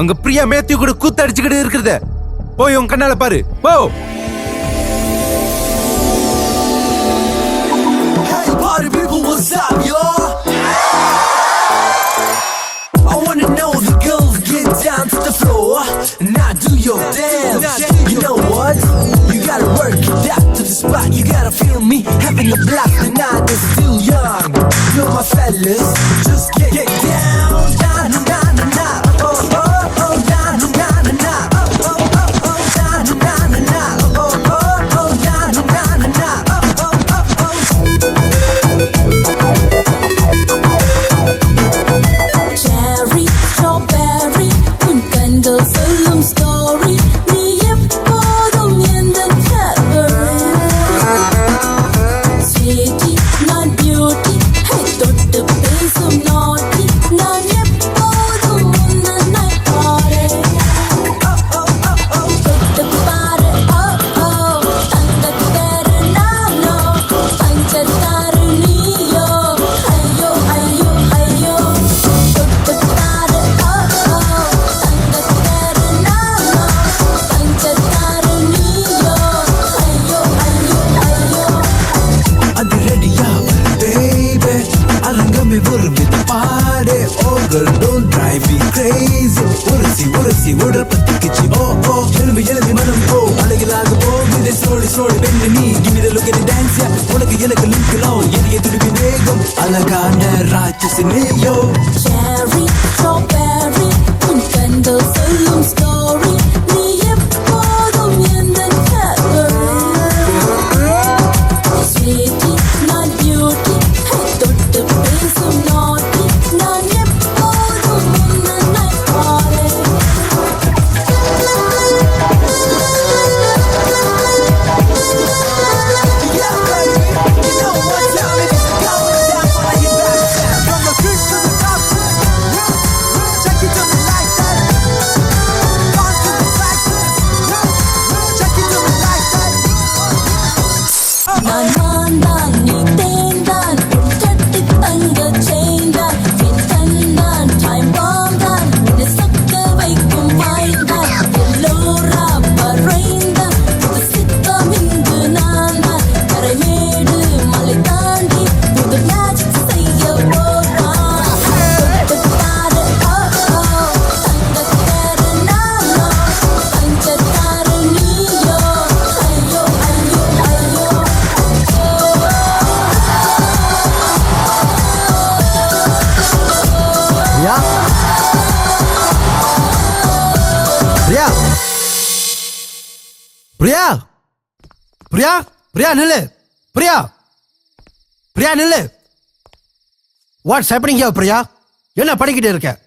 அங்க பிரியா மேத்யூ கூட கூத்து அடிச்சுக்கிட்டு இருக்கிறத போய் உன் கண்ணால பாரு. போ. Hey party people, what's up, yo? I wanna know the girls get down to the floor. Now do your dance. You know what? You gotta work it out to the spot. You gotta feel me having a blast. The night is still young. You're my fellas. Just get down, down, down, down, down. Oh, oh, oh, down, down, down. Oh, oh, oh, oh, down, down, down. Oh, oh, oh, down, down, down. Oh, oh, oh. Cherry, strawberry, உன் கண்கள் சொல்லும் story. நீ எப்போதும் எந்தன் Cadbury. Sweetie, நான் beauty. Hey, தொட்டு பேசும் naughty. நான் எப்போதும் உன்னை பாரு. தொட்டு பாரு, oh, oh. தங்கத் தேரு நானோ. பஞ்சத்தாரு நீயோ. ஐயோ, ஐயோ, ஐயோ. தொட்டு பாரு, oh, oh. தங்கத் தேரு நானோ. பஞ்சத்தாரு நீயோ. ஐயோ, ஐயோ, ஐயோ. அது ரெடியா baby, அரங்கமே ஒரு வித பாடு. Oh girl, don't drive me crazy. உரசி உடல் பத்திக்கிச்சு. Oh oh, எழும்பி மனம் போ, அழகிலாக போகுது slowly slowly bend the knee. Give me the look at the dance, yeah. உனக்கு எனக்கு link long, எரிய துடிப்பு வேகம். அழகான ராட்சசி நீயோ. Cherry, strawberry, உன் கண்கள் சொல்லும் story. நீ எப்போதும் எந்தன் Cadbury. Sweetie, நான் beauty. Hey, தொட்டு பேசும் naughty. நான் எப்போதும் உன்னை பாரு. Yeah baby, you know Priya Priya Priya நில்லு பிரியா பிரியா நில்லு. What's happening here Priya? என்ன படிக்கிட்டு இருக்க?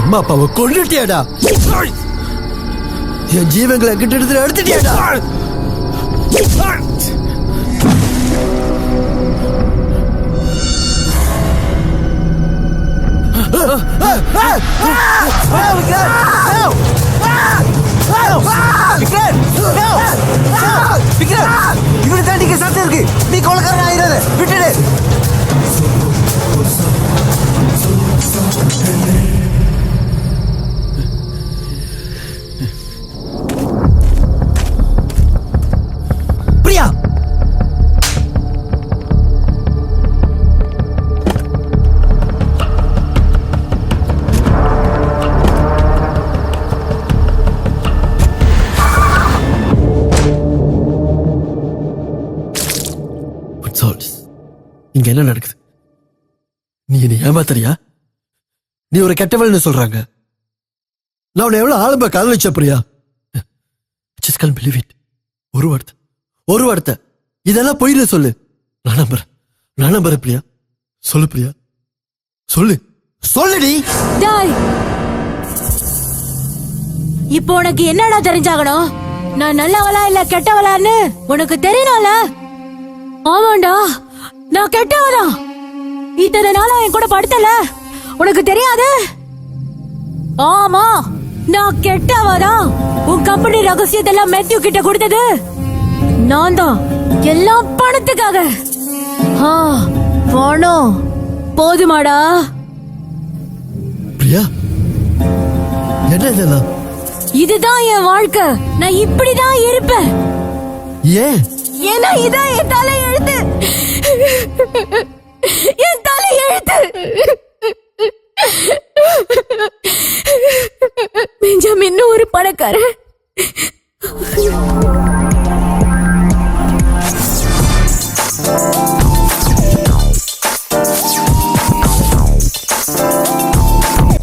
அம்மா அப்பாவை கொண்டுட்டியாடா. என் ஜீவங்களை கிட்ட எடுத்துட்டியாடா. இவனை தாண்டிக்க சாத்தியம் இருக்கு. நீ கொலைக்காரன் ஆயிராத, விட்டுடு. பிரியா இங்க என்ன நடக்குது? நீ என்னை ஏமாத்தறியா? நீ ஒரு கெட்டவள்னு சொல்றாங்க. நான் உன்னை எவ்வளவு ஆழமா காதலிச்ச Priya. Just can't believe it. ஒரு வார்த்தை இதெல்லாம் பொய்னு சொல்லு. நான் நம்புறேன் பிரியா. சொல்லு பிரியா, சொல்லுடி. இப்போ உனக்கு என்னடா தெரிஞ்சாகணும்? நான் நல்லவளா இல்ல கெட்டவளான்னு உனக்கு தெரியணும்ல. ஆமாண்டா, நான் கெட்டவளா. இத்தனை நாளா என் கூட படுத்தல, உனக்கு தெரியாது? ஆமா, நான் கெட்டவளா. உன் கம்பெனி ரகசியத்தெல்லாம் மேத்யூ கிட்ட கொடுத்தது நான் தான். எல்லாம் பணத்துக்காக. பணம் போதுமாடா? பிரியா, என்ன இதெல்லாம்? இதுதான் என் வாழ்க்கை. நான் இப்படிதான் இருப்பேன். ஏன்? ஏன்னா இதான் என் தலை எழுத்து. என் தலை எழுத்து. பெஞ்சமின் ஒரு பணக்காரன்.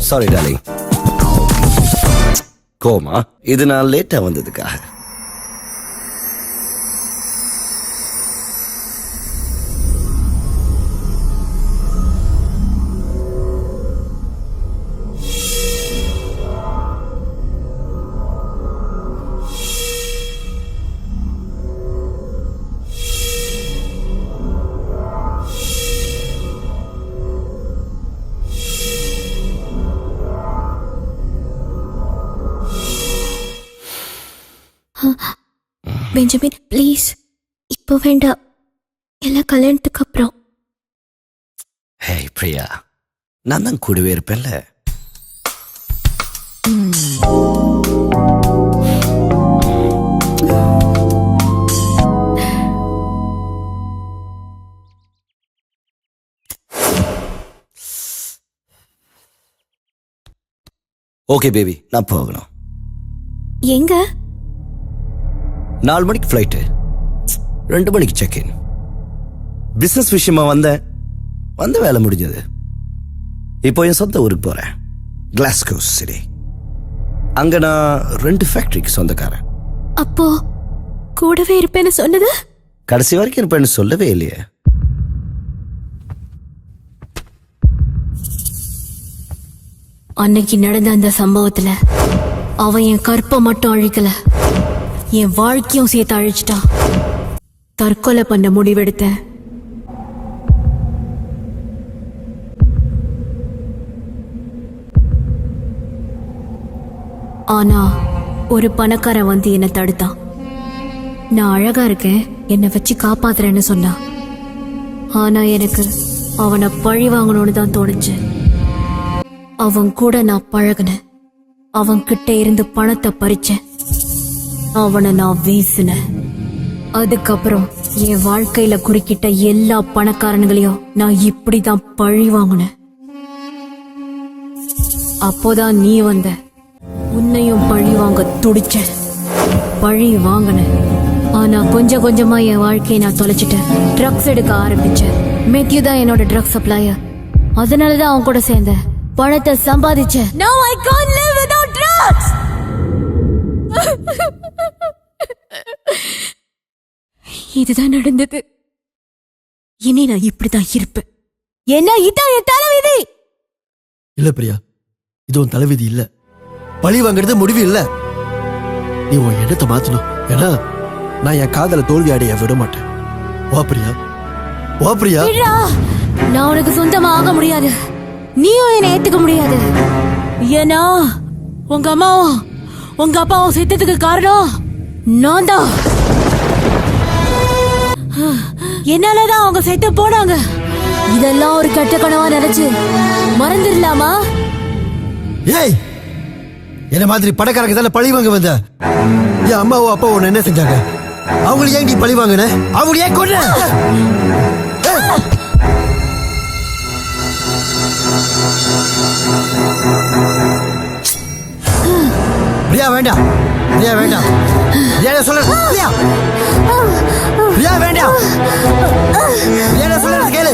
Sorry darling. கோமா, இது நான் லேட்டா வந்ததுக்காக. பெஞ்சமின் ப்ளீஸ், இப்போ வேண்டாம். எல்லாம் கல்யாணத்துக்கு அப்புறம். பிரியா, நான் தான் கூடவே இருப்பேன்ல. ஓகே பேபி, நான் போகணும். எங்க? 4 மணிக்கு ஃப்ளைட்டு, 2 மணிக்கு செக்இன். பிசினஸ் விஷயமா வந்த வேலை முடிஞ்சது. இப்போ என் சொந்த ஊருக்கு போறேன், கிளாஸ்கோ சிட்டி. அங்க நான் 2 ஃபேக்டரிக்கு சொந்தக்காரன். அப்போ கூடவே இருப்பேன்னு சொன்னது? கடைசி வரைக்கும் இருப்பேன்னு சொல்லவே இல்லையே. அன்னைக்கு நடந்த அந்த சம்பவத்துல அவன் என் கற்பை மட்டும் அழிக்கல, என் வாழ்க்கையும் சேர்த்து அழிச்சிட்டான். தற்கொலை பண்ண முடிவெடுத்தேன். ஆனா ஒரு பணக்காரன் வந்து என்னை தடுத்தான். நான் அழகா இருக்கேன், என்னை வச்சு காப்பாத்துறேன்னு சொன்னான். ஆனா எனக்கு அவனை பழி வாங்கணும்னு தான் தோணுச்சு. அவன் கூட நான் பழகுனேன், அவன் கிட்ட இருந்து பணத்தை பறிச்சேன், அவனை நான் வீசினேன். அதுக்கப்புறம் என் வாழ்க்கையில குறுக்கிட்ட எல்லா பணக்காரன்களையும் நான் இப்படிதான் பழி வாங்கினேன். அப்போதான் நீ வந்த, உன்னையும் பழி வாங்க துடிச்சேன், பழி வாங்கினேன். ஆனா கொஞ்சம் கொஞ்சமா என் வாழ்க்கையை நான் தொலைச்சிட்டேன். ட்ரக்ஸ் எடுக்க ஆரம்பிச்சேன். மேத்யூ தான் என்னோட ட்ரக்ஸ் சப்ளையர். அதனாலதான் அவன் கூட சேர்ந்தேன், பணத்தை சம்பாதிச்சேன். Now I can't live without drugs. இதுதான் நடந்தது. இனி நான் இப்படிதான் இருப்பேன். என்ன இதான் என் தலைவிதி. இல்ல பிரியா, இது உன் தலைவிதி இல்ல. பழி வாங்குறது முடிவு இல்ல. நீ உன் இடத்தை மாத்தணும். ஏன்னா நான் என் காதல தோல்வி அடைய விட மாட்டேன். வா பிரியா, வா பிரியா. நான் உனக்கு சொந்தமா ஆக முடியாது, நீயும் என்னை ஏத்துக்க முடியாது. ஏன்னா உங்க அம்மாவும் உங்க அப்பாவும் செத்ததுக்கு காரணம் நான் தான். என்னாலதான் அவங்க செத்து போனாங்க. இதெல்லாம் ஒரு கெட்ட கனவா நினைச்சு மறந்துடலாமா? ஏய், என்ன மாதிரி பணக்காரங்க தானே பழி வாங்க வந்த. என் அம்மாவோ அப்பாவோ என்ன செஞ்சாங்க? அவங்களை ஏன் நீ பழி வாங்கின? அவங்களை ஏன் கொன்ன? பிரியா வேண்டாம், பிரியா வேண்டாம், பிரியா சொல்ல, பிரியா பிரியா வேண்டாம், பிரியா சொல்ல கேளு.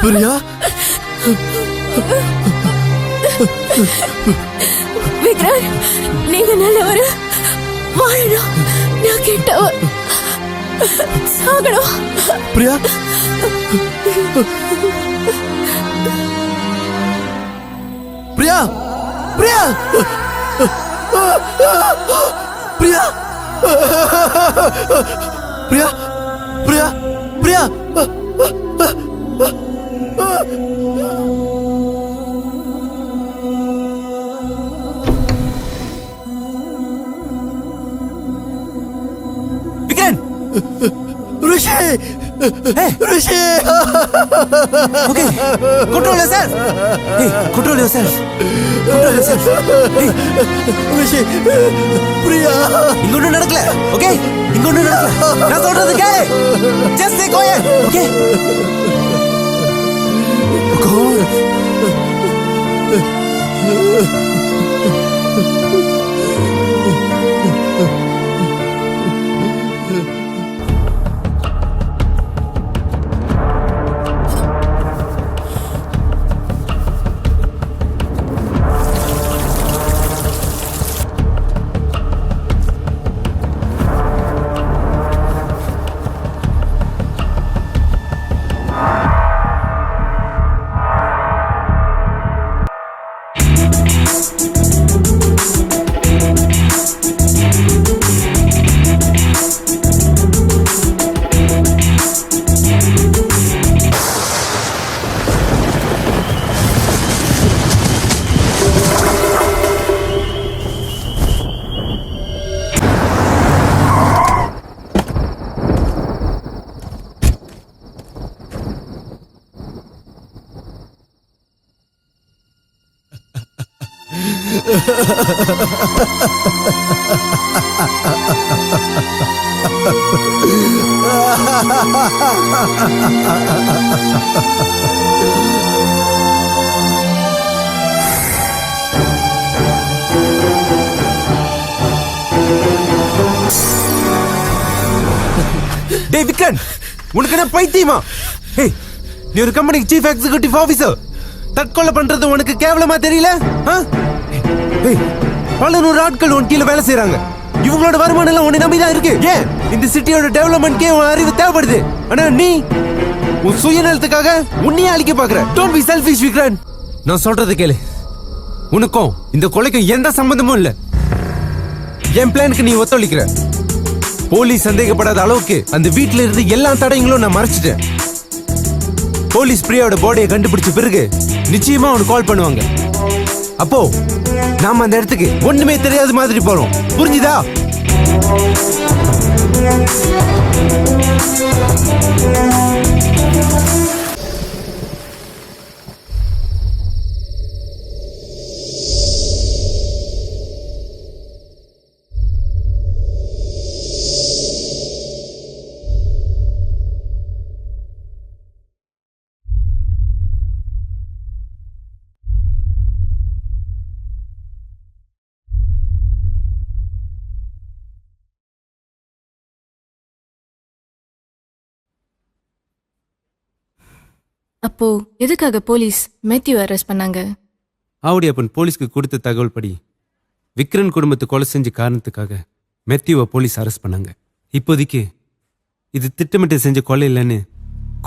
பிரியா, விக்ரம், நீங்க நல்லவரு, வாழணும். நான் கெட்டவ, சாகணும். Priya, Priya, Priya, Priya, Priya, Priya, Priya. Vikran, Rishi, Rishi. Okay, control yourself. Hey, control yourself. Control yourself. Hey, Rishi, Priya. இங்க ஒண்ணும் நடக்கல. ஓகே, இங்க ஒண்ணும் நடக்கல. நான் சொல்றது கேளு. Just stay quiet. Okay. டேய் விக்ரன், உனக்கு என்ன பைத்தியமா? ஏய், நீ ஒரு கம்பெனிக்கு சீஃப் எக்ஸிகியூட்டிவ் ஆபீசர். தற்கொலை பண்றது உனக்கு கேவலமா தெரியல? ஏய், பல நூறு ஆட்கள் உன் கீழே வேலை செய்யறாங்க. இவங்களோட வருமானம் எல்லாம் உன்னை நம்பிதான் இருக்கு. ஏன் இந்த சிட்டியோட டெவலப்மெண்ட்கே உன் அறிவு தேவைப்படுது. ஆனா நீ உன் சுயநலத்துக்காக உன்னையே அழிக்க பாக்குற. Don't be selfish Vitran. நான் சொல்றது கேளு. உனக்கும் இந்த கொலைக்கும் எந்த சம்பந்தமும் இல்ல. என் பிளானுக்கு நீ ஒத்துழைக்கிற. போலீஸ் சந்தேகப்படாத அளவுக்கு அந்த வீட்டுல இருந்து எல்லா தடயங்களும் நான் மறைச்சிட்டேன். போலீஸ் பிரியாவோட பாடியை கண்டுபிடிச்ச பிறகு நிச்சயமா அவனுக்கு கால் பண்ணுவாங்க. அப்போ நாம அந்த இடத்துக்கு ஒண்ணுமே தெரியாத மாதிரி போறோம். புரிஞ்சுதா? அப்போ எதுக்காக போலீஸ் மேத்யூ அரெஸ்ட் பண்ணாங்க? ஆவுடையப்பன் போலீஸ்க்கு கொடுத்த தகவல் படி விக்ரன் குடும்பத்தை கொலை செஞ்ச காரணத்துக்காக மேத்யூவை போலீஸ் அரெஸ்ட் பண்ணாங்க. இப்போதைக்கு இது திட்டமிட்டு செஞ்ச கொலை இல்லைன்னு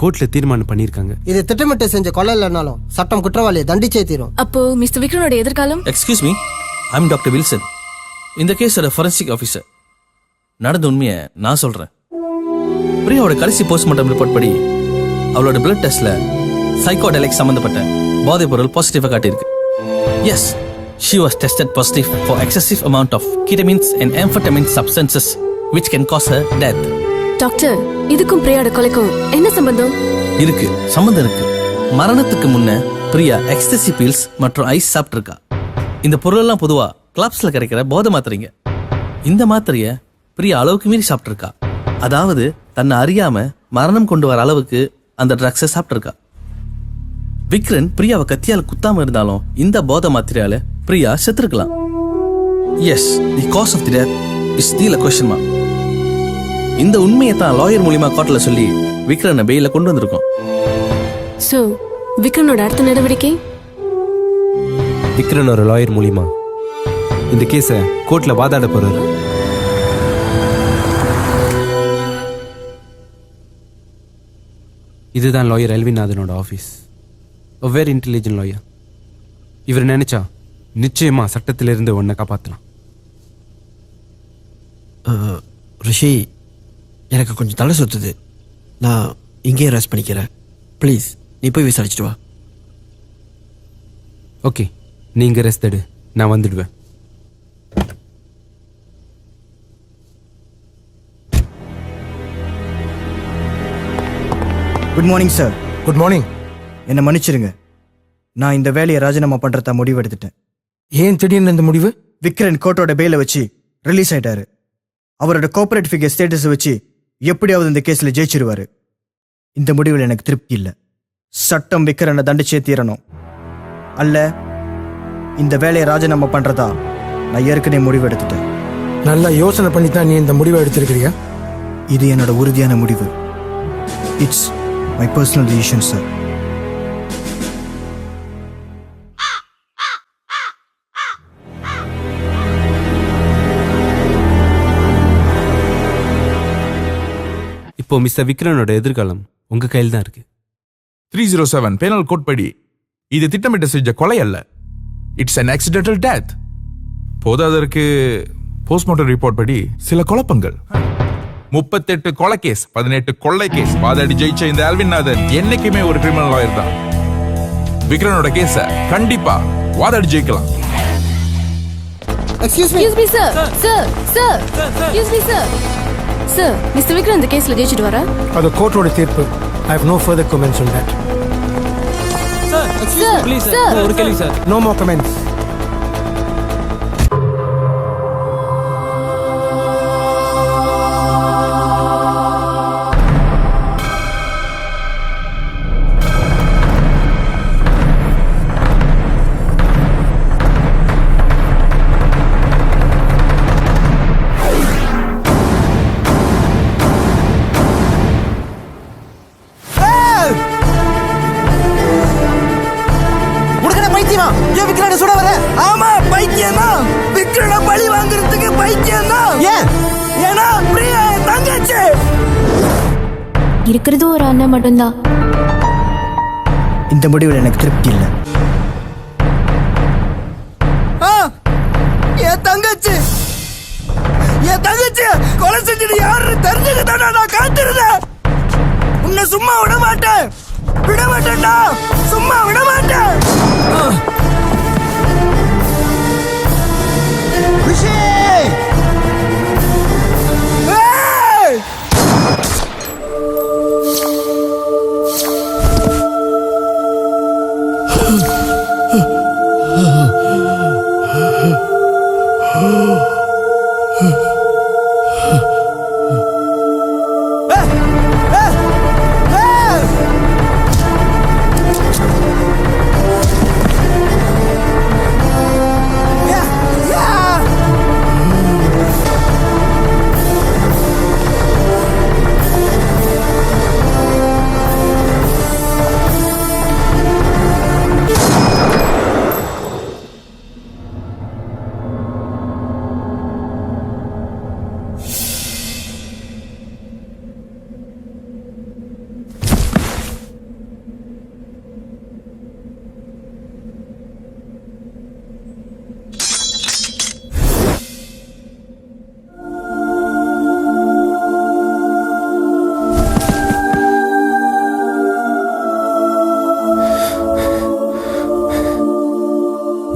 கோர்ட்ல தீர்மானம் பண்ணியிருக்காங்க. இது திட்டமிட்டு செஞ்ச கொலை இல்லைனாலும் சட்டம் குற்றவாளியை தண்டிச்சே தீரும். அப்போ மிஸ்டர் விக்ரனோட எதிர்காலம்? Excuse me, I'm doctor Wilson, இந்த கேஸோட ஃபொரன்சிக் ஆஃபீஸர். நடந்த உண்மையை நான் சொல்றேன். பிரியாவோட கடைசி போஸ்ட்மார்ட்டம் ரிப்போர்ட் படி அவளோட பிளட் டெஸ்ட்ல சைக்கோடெலிக் சம்பந்தப்பட்ட போதைப் பொருள் பாசிட்டிவா காட்டியிருக்கு. Yes, she was tested positive for excessive amount of ketamines and amphetamine substances which can cause her death. Doctor, இதுக்கும் பிரியாவோட கொலைக்கும் என்ன சம்பந்தம்? இருக்கு, சம்பந்தம் இருக்கு. மரணத்துக்கு முன்ன பிரியா எக்ஸ்டசி பீல்ஸ் மற்றும் ஐஸ் சாப்பிட்டிருக்கா. இந்த பொருளெல்லாம் பொதுவா கிளப்ஸ்ல கிடைக்கிற போதை மாத்திரைங்க. இந்த மாத்திரைய பிரியா அளவுக்கு மீறி சாப்பிட்டிருக்கா. அதாவது தன்னை அறியாம மரணம் கொண்டு வர அளவுக்கு அந்த ட்ரக்ஸை சாப்பிட்டிருக்கா. விக்ரன் பிரியாவை கத்தியால குத்தாம இருந்தாலும் இந்த போதை மாத்திரையால பிரியா செத்துருக்கலாம். Yes, the cause of the death is still a question mark. இந்த உண்மையை தான் லாயர் மூலியமா கோர்ட்ல சொல்லி விக்ரனை பெயில கொண்டு வந்திருக்கோம். சோ விக்ரனோட அடுத்த நடவடிக்கை? விக்ரன் ஒரு லாயர் மூலியமா இந்த கேஸை கோர்ட்ல வாதாட போறாரு. இதுதான் லாயர் எல்விநாதனோட office. a very intelligent lawyer. இவர் நினைச்சா நிச்சயமா சட்டத்திலிருந்து உன்னை காப்பாற்றலாம். ரிஷி, எனக்கு கொஞ்சம் தலை சுத்துது. நான் இங்கேயே ரெஸ்ட் பண்ணிக்கிறேன். ப்ளீஸ் நீ போய் விசாரிச்சுட்டு வா. ஓகே, நீங்க ரெஸ்ட் எடு, நான் வந்துடுவேன். Good morning sir. Good morning. என்னை மன்னிச்சிருங்க, நான் இந்த வேலையை ராஜினாமா பண்றதா முடிவு எடுத்துட்டேன். ஏன் திடீர்னு இந்த முடிவு? விக்ரன் கோர்ட்டோட பெயிலை வச்சு ரிலீஸ் ஆயிட்டாரு. அவரோட கோஆபரேட் ஃபிகர் ஸ்டேட்டஸை வச்சு எப்படியாவது இந்த கேஸ்ல ஜெயிச்சிருவாரு. இந்த முடிவில் எனக்கு திருப்தி இல்லை. சட்டம் விக்ரனை தண்டிச்சே தீரணும். அல்ல, இந்த வேலையை ராஜினாமா பண்றதா நான் ஏற்கனவே முடிவு எடுத்துட்டேன். நல்லா யோசனை பண்ணி தான் நீ இந்த முடிவை எடுத்திருக்கிறியா? இது என்னோட உறுதியான முடிவு. It's my personal decision sir. இப்போ மிஸ்டர் விக்ரனோட எதிர்காலம் உங்க கையில் தான் இருக்கு. 307 பேனல் கோட் படி இது திட்டமிட்டு செஞ்ச கொலை அல்ல. It's an accidental death. போதாதற்கு போஸ்ட்மார்ட்டம் ரிப்போர்ட் படி சில குழப்பங்கள். 38 கொலை கேஸ், 18 கொள்ளை கேஸ் வாதாடி ஜெயிச்ச இந்த எல்விநாதன் என்னைக்குமே ஒரு கிரிமினல் லாயர் தான். விக்ரனோட கேஸ கண்டிப்பா வாதாடி ஜெயிக்கலாம். Excuse me sir. Excuse me sir. Sir, Mr. Vikram இந்த கேஸ்ல ஜெயிச்சிட்டு வரா? அது கோர்ட்டோட தீர்ப்பு. I have no further comments on that. Sir, please sir. ஒரு கேள்வி sir. No more comments. ஏன் விக்ரனை சுட வர? ஆமா பைத்தியம் தான். விக்ரனை பழி வாங்குறதுக்கு பைத்தியம் தான். ஏன்? ஏன்னா பிரியா என் தங்கச்சி. இருக்கிறது ஒரு அண்ணன் மட்டும்தான். இந்த முடிவில் எனக்கு திருப்தி இல்லை. என் தங்கச்சி கொலை செஞ்சது யாரு தெரிஞ்சுக்கிட்டா நான் காத்திருந்தேன். உன்னை சும்மா விட மாட்டேன், விட மாட்டேன்டா, சும்மா விட மாட்டேன்.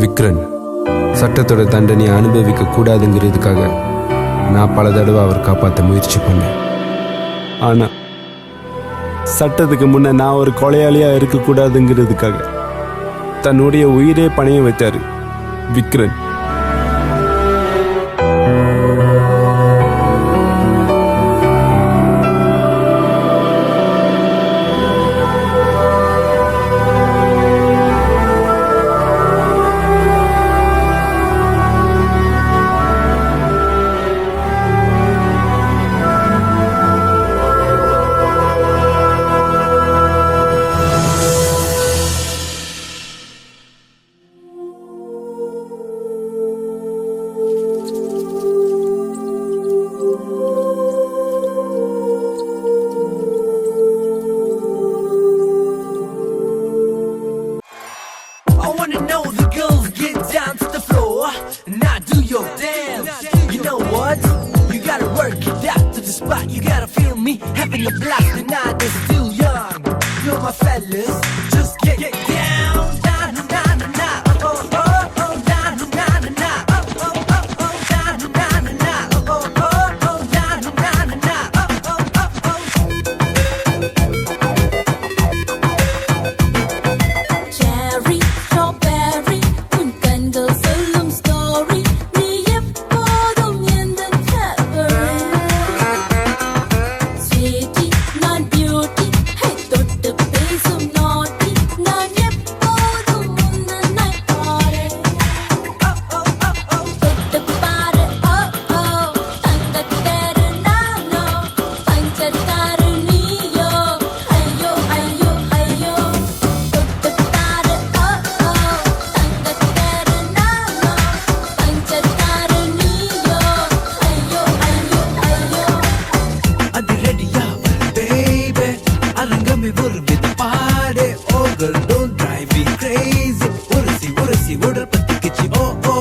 விக்ரன் சட்டத்தோட தண்டனையை அனுபவிக்க கூடாதுங்கிறதுக்காக நான் பல தடவை அவர் காப்பாற்ற முயற்சி பண்ணேன். ஆனா சட்டத்துக்கு முன்ன நான் ஒரு கொலையாளியா இருக்கக்கூடாதுங்கிறதுக்காக தன்னுடைய உயிரே பணைய வச்சாரு Vitran. I wanna know the girls get down to the floor. Now do your dance. You know what? You gotta work it out to the spot. You gotta feel me having a blast and I is still young. You're my fellas, just get down. Down, down, down, oh, oh, oh, down, down, down, oh, oh, oh, oh, down, down, down, oh, oh, oh, oh, down, down, down, oh, oh, oh, oh. Cherry, strawberry, உன் கண்கள் சொல்லும் story. நீ எப்போதும் எந்தன் favorite. Sweetie, நான் beauty, hey, தொட்டு பேசும் naughty. நான் எப்போதும் உன்னை பாரு. தொட்டு பாரு, oh, oh, தங்கத்தேரு நானோ, பஞ்சத்தாரு நீயோ, ஐயோ, ஐயோ, ஐயோ. தொட்டு பாரு, oh, oh, தங்கத்தேரு நானோ, பஞ்சத்தாரு நீயோ, ஐயோ, ஐயோ, ஐயோ. அது ரெடியா baby அரங்கமே ஒரு வித பாடு oh girl don't drive me crazy உரசி உடல் பத்திக்கிச்சு oh oh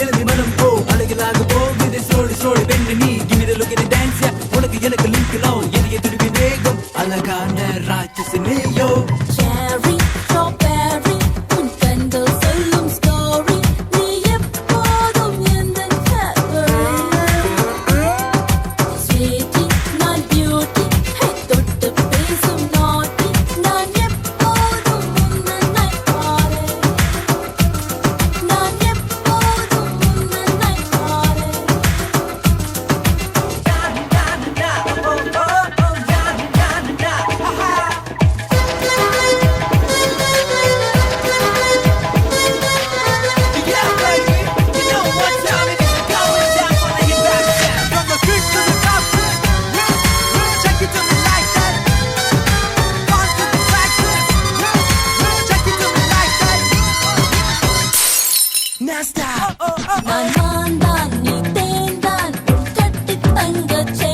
எழும்பி மனம் போ அழகிலாக போகுது slowly பெண்ணு நீ give me the look at the dance உனக்கு எனக்கு லிங்க் எல்லாம் எரிய திருப்பி வேகம் அழகான ராட்சசனேயோ Cherry, strawberry, உன் கண்கள் சொல்லும் story. நீ எப்போதும் எந்தன் favorite. Sweetie, நான் beauty, hey, தொட்டு பேசும் naughty. நான் எப்போதும் உன்னை பாரு. நான் எப்போதும் உன்னை பாரு. oh oh oh down நான் மாந்தான் நீ தேந்தான் கட்டி தங்கச்சே